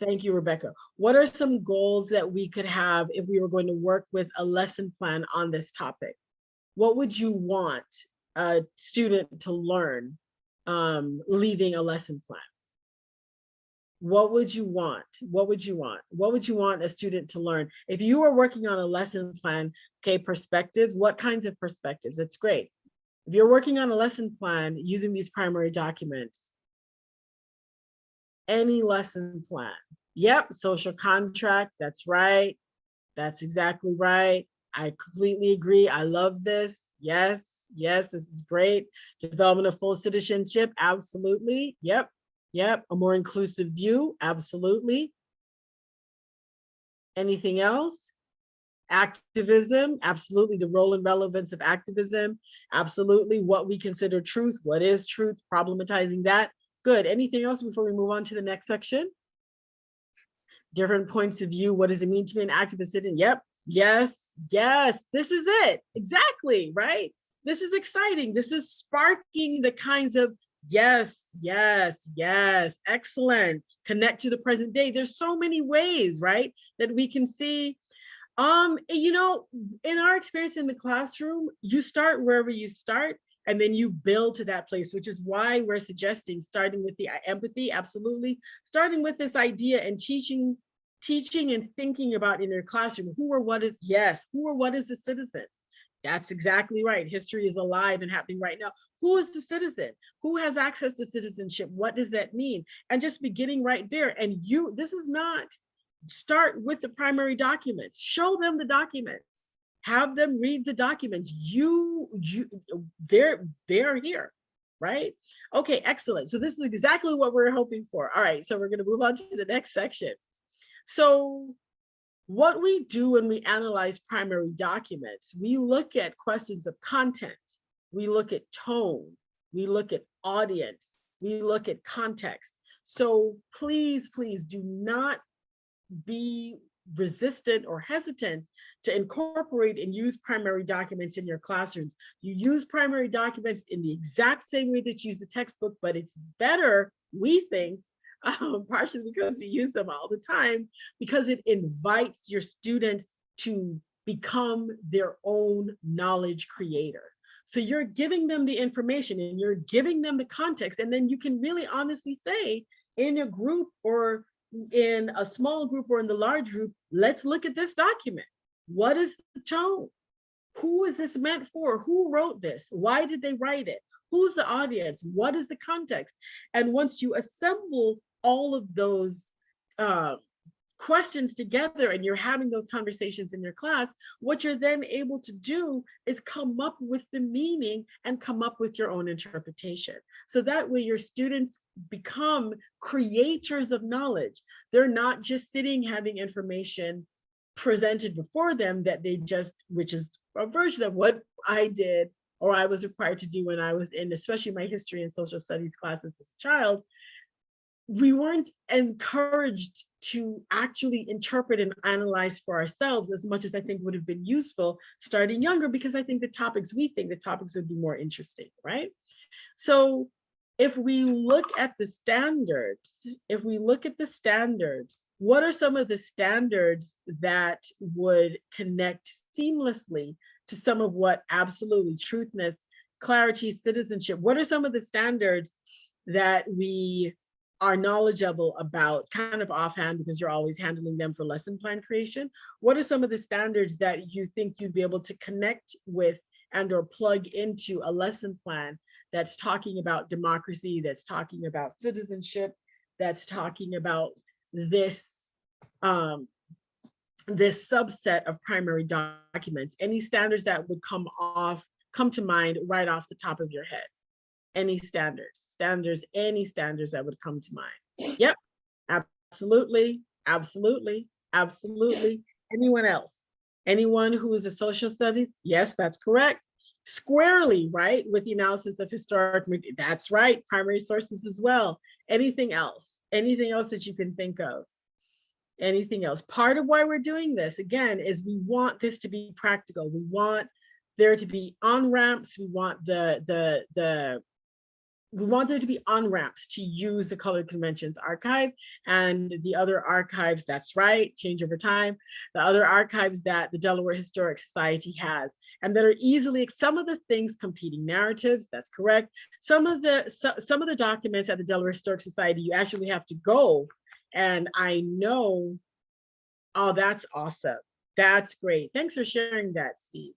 Thank you, Rebecca. What are some goals that we could have if we were going to work with a lesson plan on this topic? What would you want a student to learn leaving a lesson plan? What would you want? What would you want? What would you want a student to learn? If you were working on a lesson plan, okay, perspectives, what kinds of perspectives? That's great. If you're working on a lesson plan using these primary documents, any lesson plan. Yep, social contract, that's right. That's exactly right. I completely agree. I love this. Yes, yes, this is great. Development of full citizenship, absolutely. Yep, yep. A more inclusive view, absolutely. Anything else? Activism, absolutely. The role and relevance of activism, absolutely. What we consider truth, what is truth, problematizing that. Good. Anything else before we move on to the next section? Different points of view. What does it mean to be an activist citizen? Yep. Yes. Yes. This is it. Exactly. Right. This is exciting. This is sparking the kinds of yes, yes, yes. Excellent. Connect to the present day. There's so many ways, right, that we can see. You know, in our experience in the classroom, you start wherever you start. And then you build to that place, which is why we're suggesting starting with the empathy, absolutely. Starting with this idea and teaching and thinking about in your classroom, who or what is the citizen? That's exactly right. History is alive and happening right now. Who is the citizen? Who has access to citizenship? What does that mean? And just beginning right there. And this is not, start with the primary documents, show them the documents. Have them read the documents. They're here, right? Okay, excellent. So this is exactly what we're hoping for. All right, so we're going to move on to the next section. So what we do when we analyze primary documents, we look at questions of content, we look at tone, we look at audience, we look at context. So please, please do not be resistant or hesitant to incorporate and use primary documents in your classrooms. You use primary documents in the exact same way that you use the textbook, but it's better, we think, partially because we use them all the time, because it invites your students to become their own knowledge creator. So you're giving them the information and you're giving them the context, and then you can really honestly say in a group or in a small group or in the large group, let's look at this document. What is the tone? Who is this meant for? Who wrote this? Why did they write it? Who's the audience? What is the context? And once you assemble all of those questions together and you're having those conversations in your class, what you're then able to do is come up with the meaning and come up with your own interpretation. So that way your students become creators of knowledge. They're not just sitting having information presented before them that they just, which is a version of what I did or I was required to do when I was in, especially my history and social studies classes as a child. We weren't encouraged to actually interpret and analyze for ourselves as much as I think would have been useful starting younger, because I think the topics would be more interesting, right? So if we look at the standards, what are some of the standards that would connect seamlessly to some of what absolutely truthness, clarity, citizenship, what are some of the standards that we are knowledgeable about, kind of offhand, because you're always handling them for lesson plan creation? What are some of the standards that you think you'd be able to connect with and or plug into a lesson plan that's talking about democracy, that's talking about citizenship, that's talking about this this subset of primary documents? Any standards that would come to mind right off the top of your head? Any standards, any standards that would come to mind? Yep, absolutely, absolutely, absolutely. Anyone else? Anyone who is a social studies? Yes, that's correct. Squarely, right, with the analysis of historic, that's right, primary sources as well. Anything else? Anything else that you can think of? Anything else? Part of why we're doing this, again, is we want this to be practical. We want there to be on-ramps. We want we want there to be on-ramps to use the Colored Conventions archive and the other archives, that's right, change over time, the other archives that the Delaware Historic Society has, and that are easily, some of the things, competing narratives, that's correct. Some of the documents at the Delaware Historic Society, you actually have to go, and I know, oh, that's awesome. That's great. Thanks for sharing that, Steve.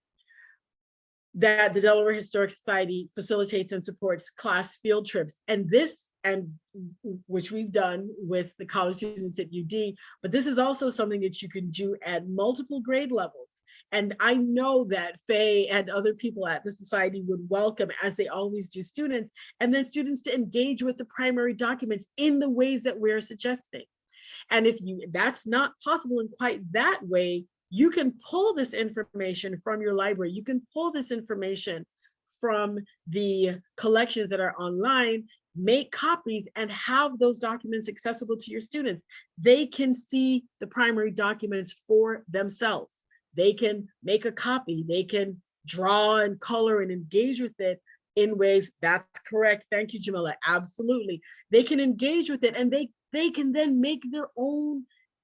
That the Delaware Historic Society facilitates and supports class field trips, and which we've done with the college students at UD, but this is also something that you can do at multiple grade levels. And I know that Faye and other people at the society would welcome, as they always do, students, and then students to engage with the primary documents in the ways that we're suggesting. And if that's not possible in quite that way, you can pull this information from your library. You can pull this information from the collections that are online, make copies, and have those documents accessible to your students. They can see the primary documents for themselves. They can make a copy. They can draw and color and engage with it in ways, that's correct. Thank you, Jamila. Absolutely. They can engage with it, and they can then make their own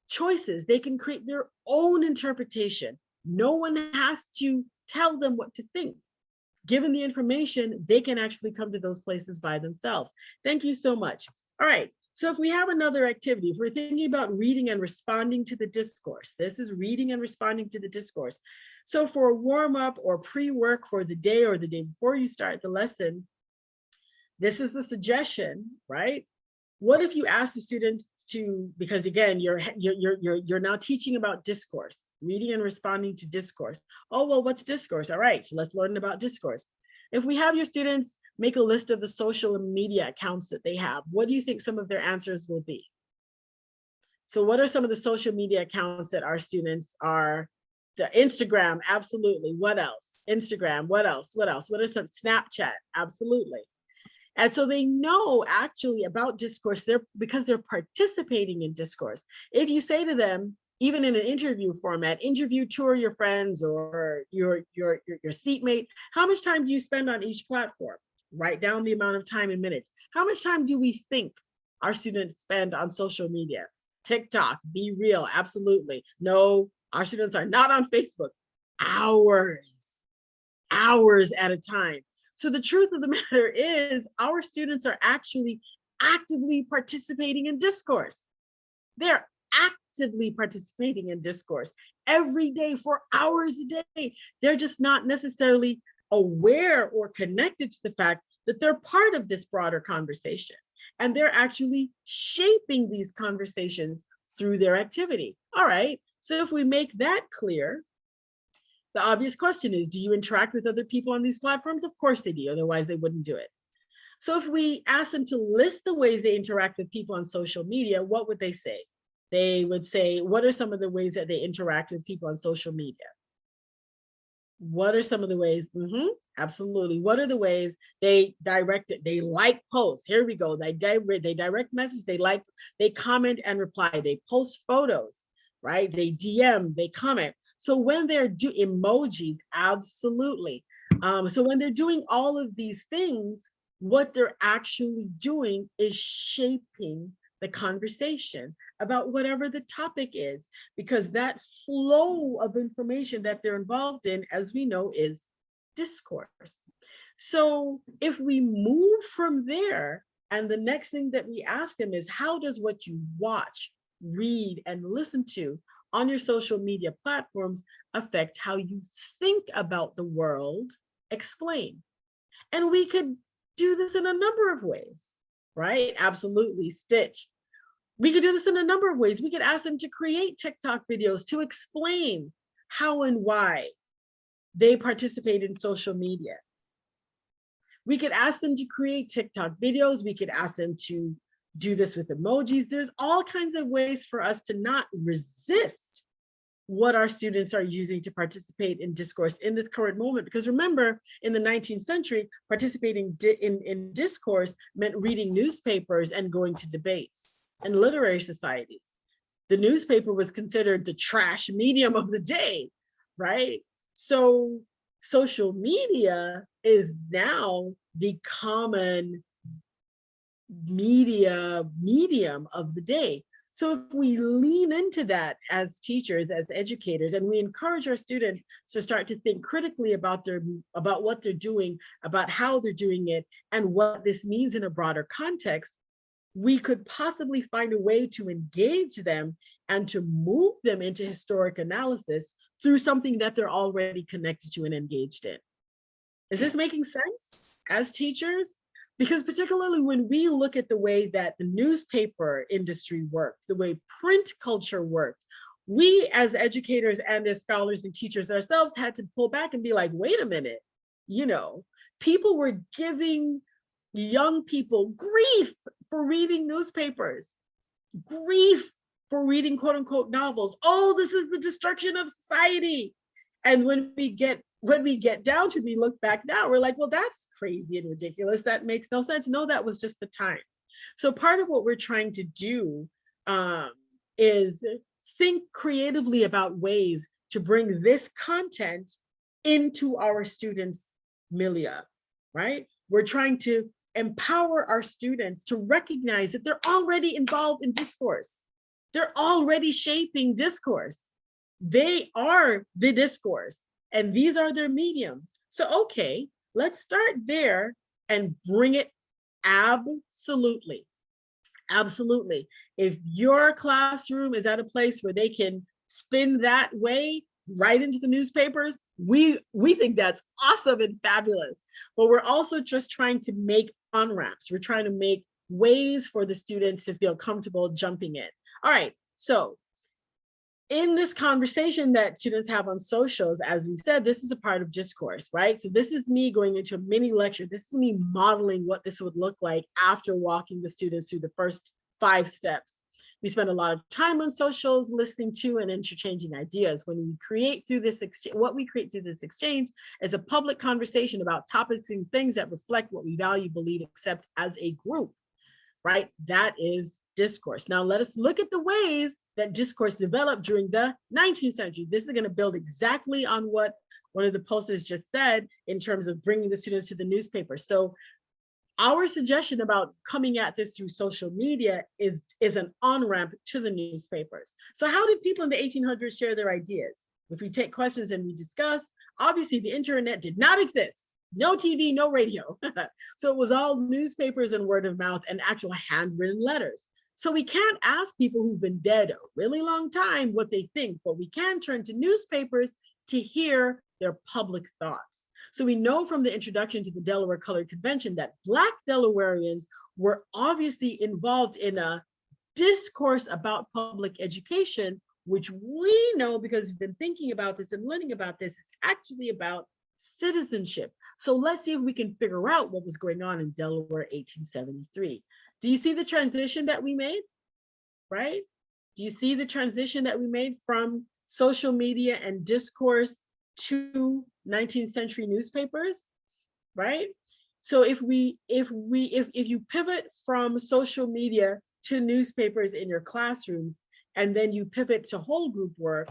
choices. They can create their own interpretation. No one has to tell them what to think. Given the information, they can actually come to those places by themselves. Thank you so much. All right, so if we have another activity, if we're thinking about reading and responding to the discourse, this is reading and responding to the discourse. So for a warm-up or pre-work for the day or the day before you start the lesson, this is a suggestion, right? What if you ask the students to, because again, you're now teaching about discourse, reading and responding to discourse. Oh, well, what's discourse? All right, so let's learn about discourse. If we have your students make a list of the social media accounts that they have, what do you think some of their answers will be? So what are some of the social media accounts that our students are? The Instagram, absolutely. What else? Instagram, what else? What else? What are some? Snapchat, absolutely. And so they know actually about discourse because they're participating in discourse. If you say to them, even in an interview format, interview two of your friends or your seatmate, how much time do you spend on each platform? Write down the amount of time in minutes. How much time do we think our students spend on social media? TikTok, be real, absolutely. No, our students are not on Facebook. Hours at a time. So the truth of the matter is our students are actually actively participating in discourse. They're actively participating in discourse every day for hours a day. They're just not necessarily aware or connected to the fact that they're part of this broader conversation. And they're actually shaping these conversations through their activity. All right, so if we make that clear, the obvious question is, do you interact with other people on these platforms? Of course they do, otherwise they wouldn't do it. So if we ask them to list the ways they interact with people on social media, what would they say? They would say, what are some of the ways that they interact with people on social media? What are some of the ways? Absolutely. What are the ways they direct it? They like posts. Here we go. They direct message, they like, they comment and reply, they post photos, right? They DM, they comment. So when they're emojis, absolutely. So when they're doing all of these things, what they're actually doing is shaping the conversation about whatever the topic is, because that flow of information that they're involved in, as we know, is discourse. So if we move from there, and the next thing that we ask them is, how does what you watch, read, and listen to on your social media platforms affect how you think about the world? Explain. And we could do this in a number of ways, right? Absolutely, Stitch. We could do this in a number of ways. We could ask them to create TikTok videos to explain how and why they participate in social media. We could ask them to create TikTok videos. We could ask them to do this with emojis. There's all kinds of ways for us to not resist what our students are using to participate in discourse in this current moment. Because remember, in the 19th century, participating in discourse meant reading newspapers and going to debates and literary societies. The newspaper was considered the trash medium of the day, right? So social media is now the common medium of the day. So if we lean into that as teachers, as educators, and we encourage our students to start to think critically about what they're doing, about how they're doing it, and what this means in a broader context, we could possibly find a way to engage them and to move them into historic analysis through something that they're already connected to and engaged in. Is this making sense as teachers? Because particularly when we look at the way that the newspaper industry worked, the way print culture worked, we as educators and as scholars and teachers ourselves had to pull back and be like, wait a minute, people were giving young people grief for reading newspapers, grief for reading quote unquote novels. Oh, this is the destruction of society. And when we get down to it, we look back now, we're like, well, that's crazy and ridiculous. That makes no sense. No, that was just the time. So part of what we're trying to do is think creatively about ways to bring this content into our students' milieu, right? We're trying to empower our students to recognize that they're already involved in discourse. They're already shaping discourse. They are the discourse, and these are their mediums. So, okay, let's start there and bring it absolutely. Absolutely. If your classroom is at a place where they can spin that way right into the newspapers, we think that's awesome and fabulous. But we're also just trying to make on-ramps. We're trying to make ways for the students to feel comfortable jumping in. All right, so in this conversation that students have on socials, as we said, this is a part of discourse, right? So this is me going into a mini lecture. This is me modeling what this would look like after walking the students through the first 5 steps. We spend a lot of time on socials, listening to and interchanging ideas. When we create through this exchange, what we create through this exchange is a public conversation about topics and things that reflect what we value, believe, accept as a group, right? That is discourse. Now let us look at the ways that discourse developed during the 19th century. This is going to build exactly on what one of the posters just said in terms of bringing the students to the newspaper. So our suggestion about coming at this through social media is an on-ramp to the newspapers. So how did people in the 1800s share their ideas? If we take questions and we discuss, obviously the internet did not exist. No TV, no radio. So it was all newspapers and word of mouth and actual handwritten letters. So we can't ask people who've been dead a really long time what they think, but we can turn to newspapers to hear their public thoughts. So we know from the introduction to the Delaware Colored Convention that Black Delawareans were obviously involved in a discourse about public education, which we know because we've been thinking about this and learning about this is actually about citizenship. So let's see if we can figure out what was going on in Delaware 1873. Do you see the transition that we made, right? Do you see the transition that we made from social media and discourse to 19th century newspapers, right? So if you pivot from social media to newspapers in your classrooms, and then you pivot to whole group work,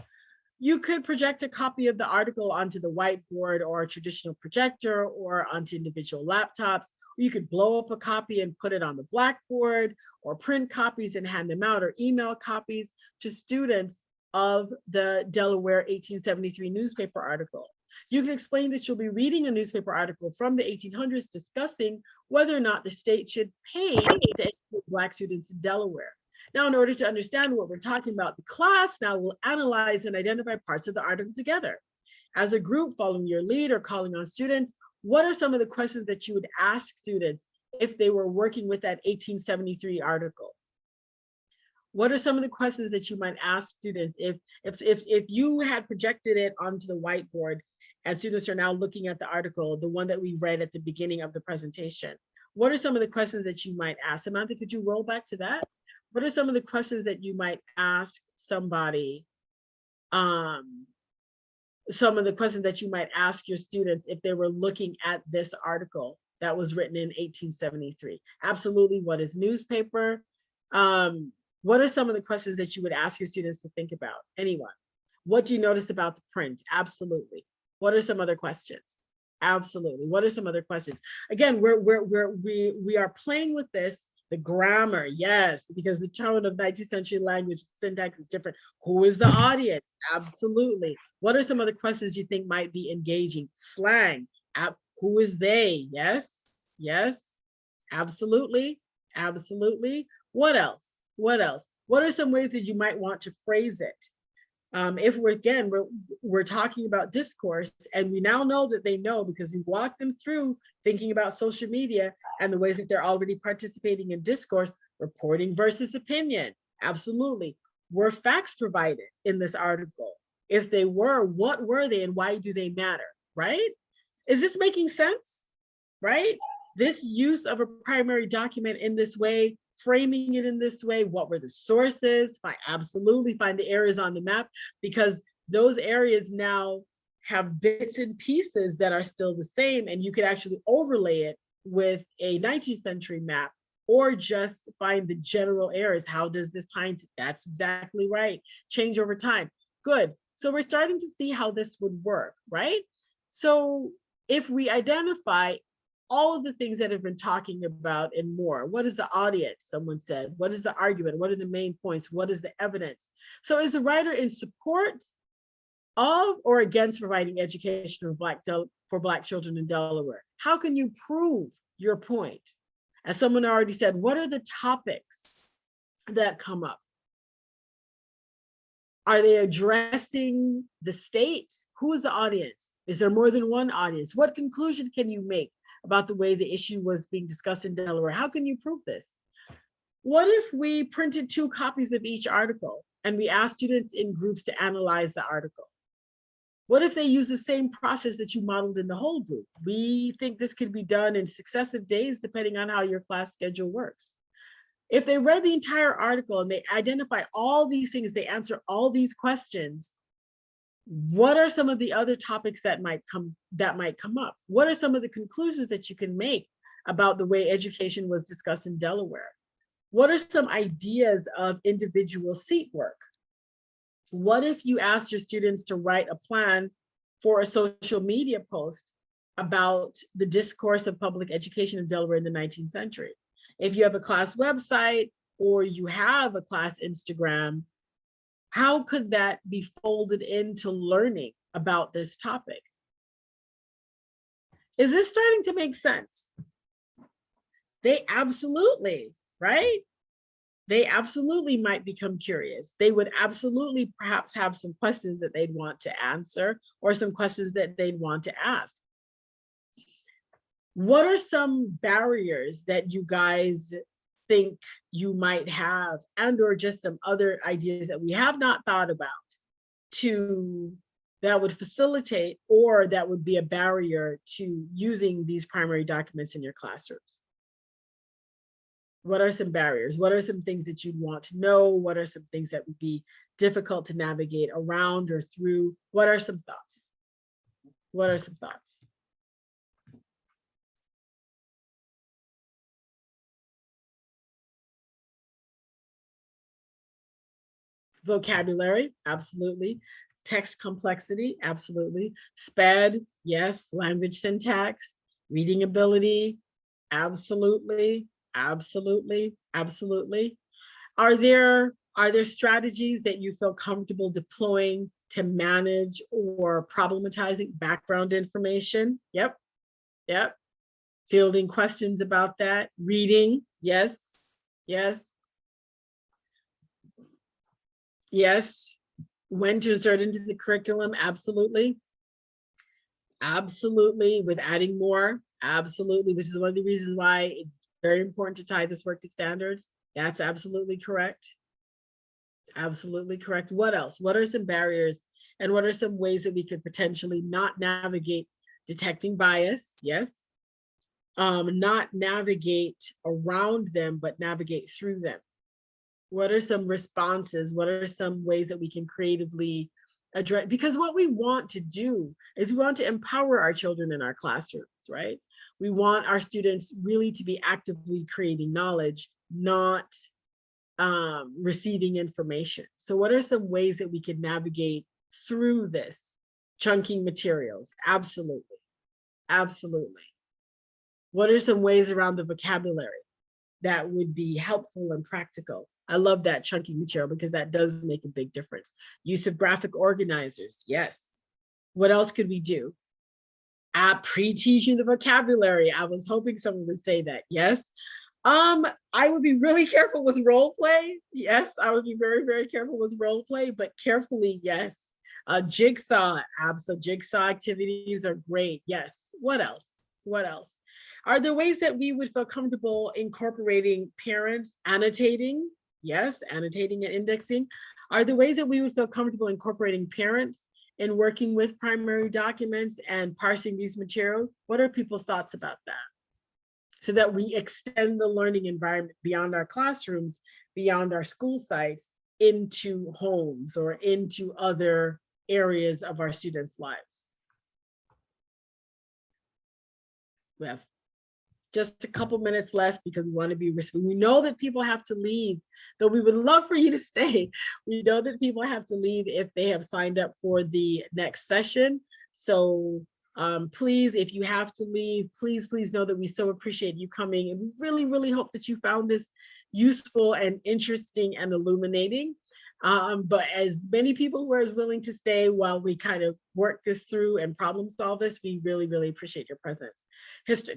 you could project a copy of the article onto the whiteboard or a traditional projector or onto individual laptops. Or you could blow up a copy and put it on the blackboard, or print copies and hand them out, or email copies to students of the Delaware 1873 newspaper article. You can explain that you'll be reading a newspaper article from the 1800s discussing whether or not the state should pay to educate Black students in Delaware. Now, in order to understand what we're talking about, the class now will analyze and identify parts of the article together. As a group, following your lead or calling on students, what are some of the questions that you would ask students if they were working with that 1873 article? What are some of the questions that you might ask students if you had projected it onto the whiteboard and students are now looking at the article, the one that we read at the beginning of the presentation? What are some of the questions that you might ask? Samantha, could you roll back to that? What are some of the questions that you might ask somebody? Some of the questions that you might ask your students if they were looking at this article that was written in 1873. Absolutely. What is newspaper? What are some of the questions that you would ask your students to think about? Anyone? What do you notice about the print? Absolutely. What are some other questions? Absolutely. What are some other questions? Again, we are playing with this. The grammar, yes, because the tone of 19th century language syntax is different. Who is the audience? Absolutely. What are some other questions you think might be engaging? Slang. Who is they? Yes, yes, absolutely, absolutely. What else? What else? What are some ways that you might want to phrase it? If we're talking about discourse, and we now know that they know because we walked them through thinking about social media and the ways that they're already participating in discourse, reporting versus opinion. Absolutely. Were facts provided in this article? If they were, what were they and why do they matter, right? Is this making sense, right? This use of a primary document in this way, framing it in this way, what were the sources? Absolutely find the areas on the map, because those areas now have bits and pieces that are still the same, and you could actually overlay it with a 19th century map, or just find the general areas. How does this tie into? That's exactly right. Change over time. Good. So we're starting to see how this would work, right? So if we identify all of the things that have been talking about and more. What is the audience? Someone said. What is the argument? What are the main points? What is the evidence? So is the writer in support of or against providing education for Black children in Delaware? How can you prove your point? As someone already said, what are the topics that come up? Are they addressing the state? Who is the audience? Is there more than one audience? What conclusion can you make about the way the issue was being discussed in Delaware? How can you prove this? What if we printed 2 copies of each article and we asked students in groups to analyze the article? What if they use the same process that you modeled in the whole group? We think this could be done in successive days, depending on how your class schedule works. If they read the entire article and they identify all these things, they answer all these questions, what are some of the other topics that might come up? What are some of the conclusions that you can make about the way education was discussed in Delaware? What are some ideas of individual seat work? What if you asked your students to write a plan for a social media post about the discourse of public education in Delaware in the 19th century? If you have a class website or you have a class Instagram, how could that be folded into learning about this topic? Is this starting to make sense? They absolutely, right? They absolutely might become curious. They would absolutely perhaps have some questions that they'd want to answer or some questions that they'd want to ask. What are some barriers that you guys think you might have, and or just some other ideas that we have not thought about that would facilitate or that would be a barrier to using these primary documents in your classrooms? What are some barriers? What are some things that you'd want to know? What are some things that would be difficult to navigate around or through? What are some thoughts? What are some thoughts? Vocabulary, absolutely. Text complexity, absolutely. SPED, yes. Language syntax, reading ability, absolutely, absolutely, absolutely. Are there strategies that you feel comfortable deploying to manage or problematizing background information? Yep, yep. Fielding questions about that. Reading, yes, yes. Yes. When to insert into the curriculum, absolutely. Absolutely, with adding more, absolutely, which is one of the reasons why it's very important to tie this work to standards. That's absolutely correct. Absolutely correct. What else? What are some barriers and what are some ways that we could potentially not navigate detecting bias? Yes. Not navigate around them, but navigate through them. What are some responses? What are some ways that we can creatively address? Because what we want to do is we want to empower our children in our classrooms, right? We want our students really to be actively creating knowledge, not receiving information. So what are some ways that we can navigate through this? Chunking materials, absolutely, absolutely. What are some ways around the vocabulary that would be helpful and practical? I love that chunking material because that does make a big difference. Use of graphic organizers, yes. What else could we do? Pre-teaching the vocabulary. I was hoping someone would say that, yes. I would be really careful with role play. Yes, I would be very, very careful with role play, but carefully, yes. Jigsaw, jigsaw activities are great. Yes. What else? What else? Are there ways that we would feel comfortable incorporating parents annotating? Yes, annotating and indexing. Are there ways that we would feel comfortable incorporating parents in working with primary documents and parsing these materials? What are people's thoughts about that? So that we extend the learning environment beyond our classrooms, beyond our school sites, into homes or into other areas of our students' lives. We have just a couple minutes left because we want to be respectful. We know that people have to leave, though we would love for you to stay. We know that people have to leave if they have signed up for the next session. So please, if you have to leave, please know that we so appreciate you coming. And we really, really hope that you found this useful and interesting and illuminating. But as many people who are as willing to stay while we kind of work this through and problem solve this, we really, really appreciate your presence.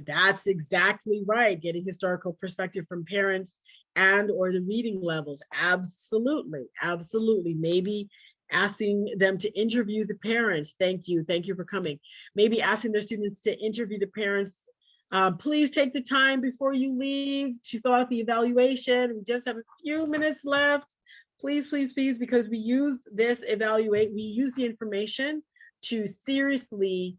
That's exactly right. Getting historical perspective from parents and or the reading levels. Absolutely, absolutely. Maybe asking them to interview the parents. Thank you for coming. Maybe asking their students to interview the parents. Please take the time before you leave to fill out the evaluation. We just have a few minutes left. Please, because we use this we use the information to seriously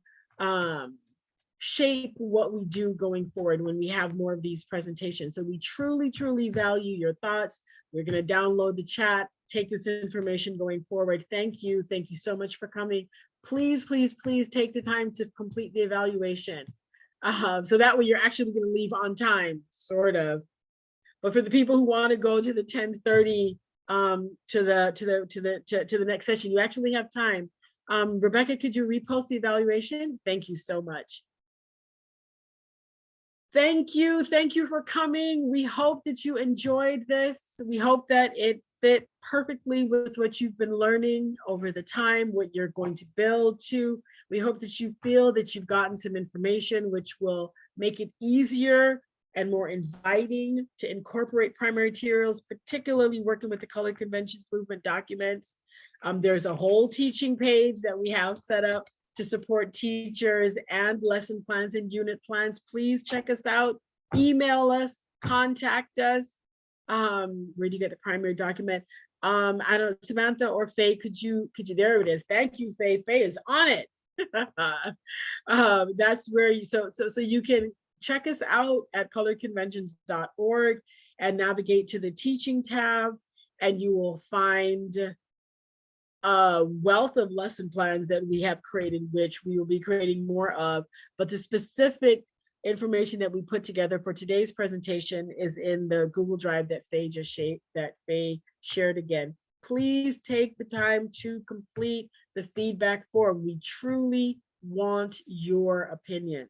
shape what we do going forward when we have more of these presentations. So we truly, truly value your thoughts. We're going to download the chat, take this information going forward. Thank you. Thank you so much for coming. Please, please, please take the time to complete the evaluation. So that way you're actually going to leave on time, sort of. But for the people who want to go to the 10:30 to the next session, you actually have time. Rebecca, could you repost the evaluation? Thank you so much. Thank you for coming. We hope that you enjoyed this. We hope that it fit perfectly with what you've been learning over the time, what you're going to build to. We hope that you feel that you've gotten some information which will make it easier and more inviting to incorporate primary materials, particularly working with the Colored Conventions Movement documents. There's a whole teaching page that we have set up to support teachers and lesson plans and unit plans. Please check us out, email us, contact us. Where do you get the primary document? I don't, Samantha or Faye, could you, there it is. Thank you, Faye. Faye is on it. That's where you, so you can check us out at coloredconventions.org and navigate to the teaching tab, and you will find a wealth of lesson plans that we have created, which we will be creating more of. But the specific information that we put together for today's presentation is in the Google Drive that Faye just shared again. Please take the time to complete the feedback form. We truly want your opinions.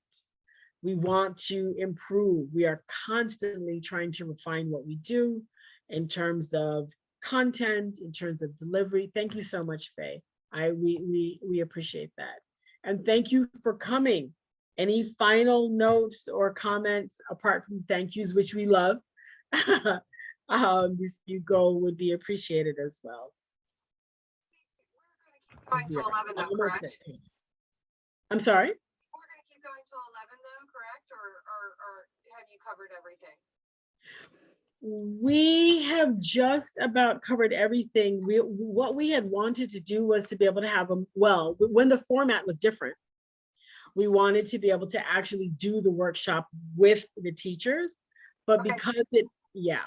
We want to improve. We are constantly trying to refine what we do in terms of content, in terms of delivery. Thank you so much, Faye. We appreciate that. And thank you for coming. Any final notes or comments apart from thank yous, which we love, if you go, would be appreciated as well. We're going to keep going till 11 though, correct? I'm sorry? We're going to keep going till 11 though, correct? Or have you covered everything? We have just about covered everything. What we had wanted to do was to be able to have them, well, when the format was different, we wanted to be able to actually do the workshop with the teachers, but okay. Because it, yeah,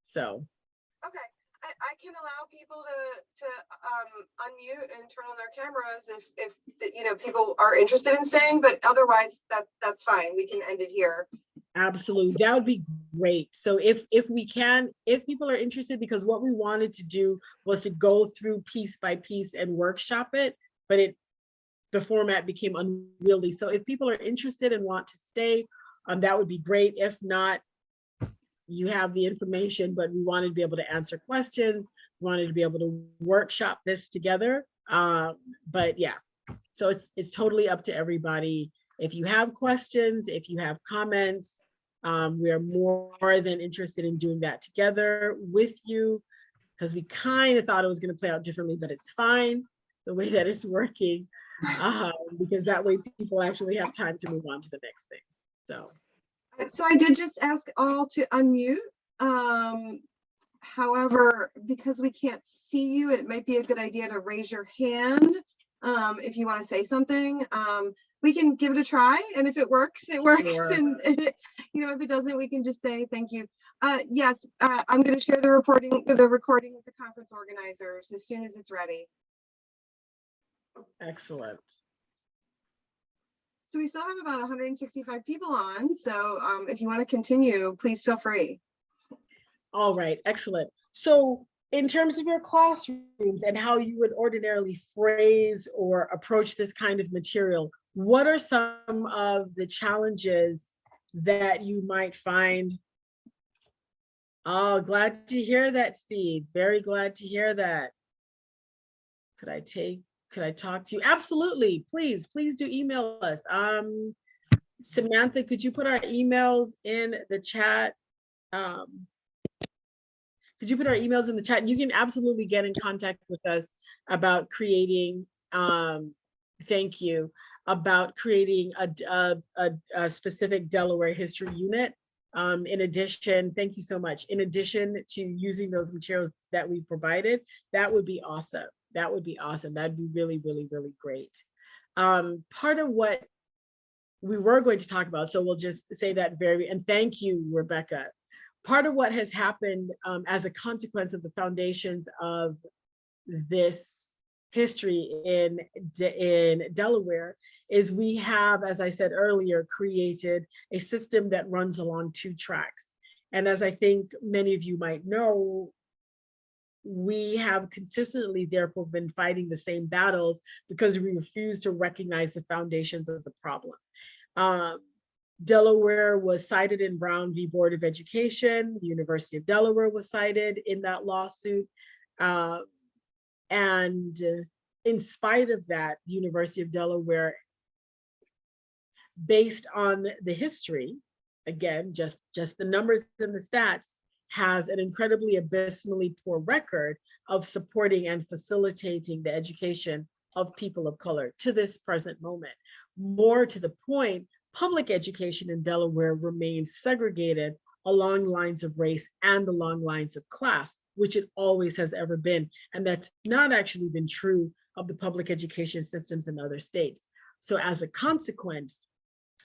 so. Okay, I can allow people to unmute and turn on their cameras if you know people are interested in staying, but otherwise that's fine. We can end it here. Absolutely, that would be great. So if we can, if people are interested, because what we wanted to do was to go through piece by piece and workshop it, but the format became unwieldy. So if people are interested and want to stay, that would be great. If not, you have the information, but we wanted to be able to answer questions, wanted to be able to workshop this together. But yeah, so it's totally up to everybody. If you have questions, if you have comments, we are more than interested in doing that together with you, because we kind of thought it was going to play out differently, but it's fine the way that it's working, because that way people actually have time to move on to the next thing. So I did just ask all to unmute. However, because we can't see you, it might be a good idea to raise your hand if you want to say something. We can give it a try, and if it works, it works. Sure. And you know, if it doesn't, we can just say thank you. Yes, I'm going to share the recording with the conference organizers as soon as it's ready. Excellent. So we still have about 165 people on. So if you want to continue, please feel free. All right, excellent. So in terms of your classrooms and how you would ordinarily phrase or approach this kind of material, what are some of the challenges that you might find? Oh, glad to hear that, Steve. Very glad to hear that. Could I talk to you? Absolutely. Please do email us. Samantha, could you put our emails in the chat? Could you put our emails in the chat? You can absolutely get in contact with us about creating, thank you, about creating a specific Delaware history unit. In addition, thank you so much. In addition to using those materials that we provided, that would be awesome. That would be awesome. That'd be really, really, really great. Part of what we were going to talk about. So we'll just say that and thank you, Rebecca. Part of what has happened as a consequence of the foundations of this history in Delaware is we have, as I said earlier, created a system that runs along 2 tracks. And as I think many of you might know, we have consistently therefore been fighting the same battles because we refuse to recognize the foundations of the problem. Delaware was cited in Brown v. Board of Education. The University of Delaware was cited in that lawsuit. And in spite of that, the University of Delaware, based on the history, again, just the numbers and the stats, has an incredibly abysmally poor record of supporting and facilitating the education of people of color to this present moment. More to the point, public education in Delaware remains segregated along lines of race and along lines of class, which it always has ever been. And that's not actually been true of the public education systems in other states. So as a consequence,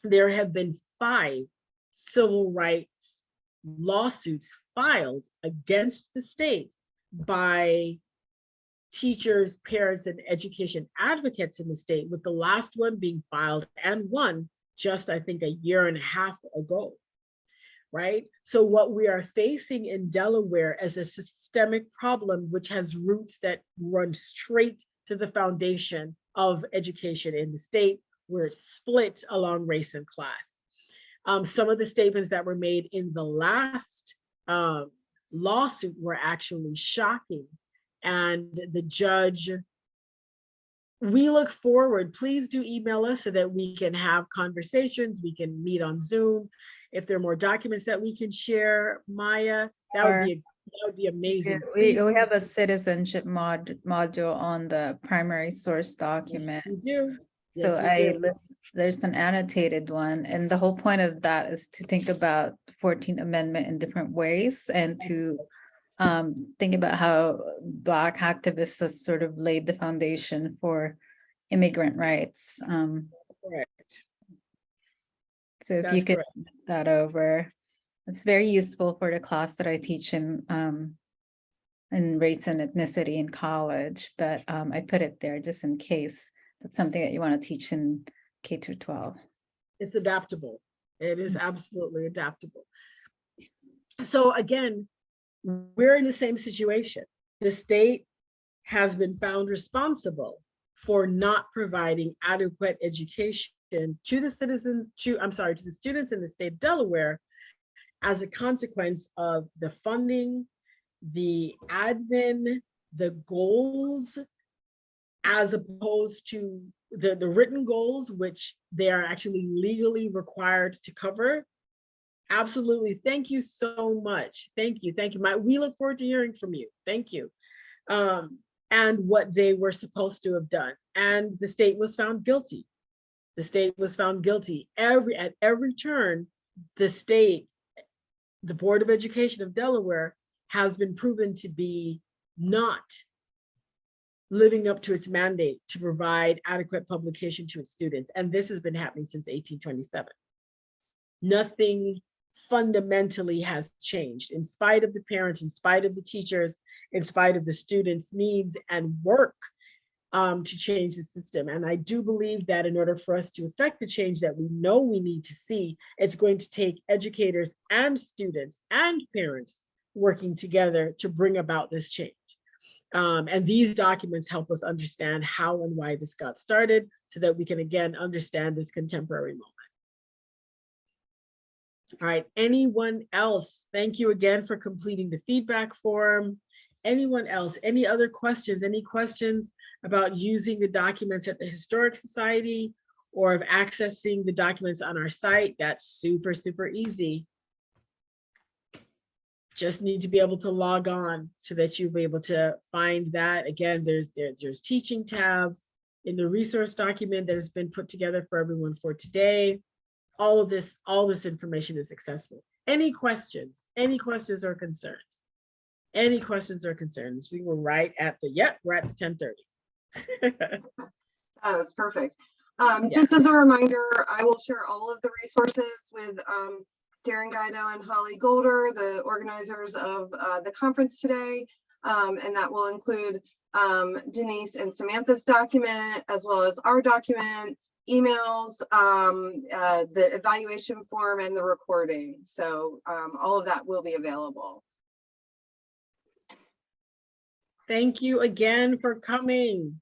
there have been 5 civil rights lawsuits filed against the state by teachers, parents, and education advocates in the state, with the last one being filed and won just, I think, a year and a half ago, right? So what we are facing in Delaware is a systemic problem which has roots that run straight to the foundation of education in the state, where it's split along race and class. Some of the statements that were made in the last lawsuit were actually shocking. And the judge, we look forward, please do email us so that we can have conversations, we can meet on Zoom. If there are more documents that we can share, Maya, that would be amazing. We have a citizenship module on the primary source document. Yes, we do. So there's an annotated one, and the whole point of that is to think about the 14th Amendment in different ways, and to think about how Black activists have sort of laid the foundation for immigrant rights. Correct. So if you could put that over, it's very useful for the class that I teach in race and ethnicity in college, but I put it there just in case that's something that you want to teach in K through 12. It's adaptable. It is absolutely adaptable. So again, we're in the same situation. The state has been found responsible for not providing adequate education to the citizens, to the students in the state of Delaware, as a consequence of the funding, the admin, the goals, as opposed to the written goals, which they are actually legally required to cover. Absolutely. Thank you so much. Thank you. Thank you. We look forward to hearing from you. Thank you. And what they were supposed to have done. And the state was found guilty. The state was found guilty. At every turn, the Board of Education of Delaware has been proven to be not living up to its mandate to provide adequate publication to its students. And this has been happening since 1827. Nothing fundamentally has changed, in spite of the parents, in spite of the teachers, in spite of the students' needs and work to change the system. And I do believe that in order for us to effect the change that we know we need to see, it's going to take educators and students and parents working together to bring about this change. And these documents help us understand how and why this got started, so that we can again understand this contemporary moment. All right, anyone else? Thank you again for completing the feedback form. Anyone else? Any other questions? Any questions about using the documents at the Historic Society or of accessing the documents on our site? That's super, super easy. Just need to be able to log on so that you'll be able to find that. Again, there's teaching tabs in the resource document that has been put together for everyone for today. All this information is accessible. Any questions? Any questions or concerns? Any questions or concerns? We were right at the, we're at the 10:30. That was perfect. Just as a reminder, I will share all of the resources with Darren Guido and Holly Golder, the organizers of the conference today. And that will include Denise and Samantha's document, as well as our document, emails, the evaluation form, and the recording. So all of that will be available. Thank you again for coming.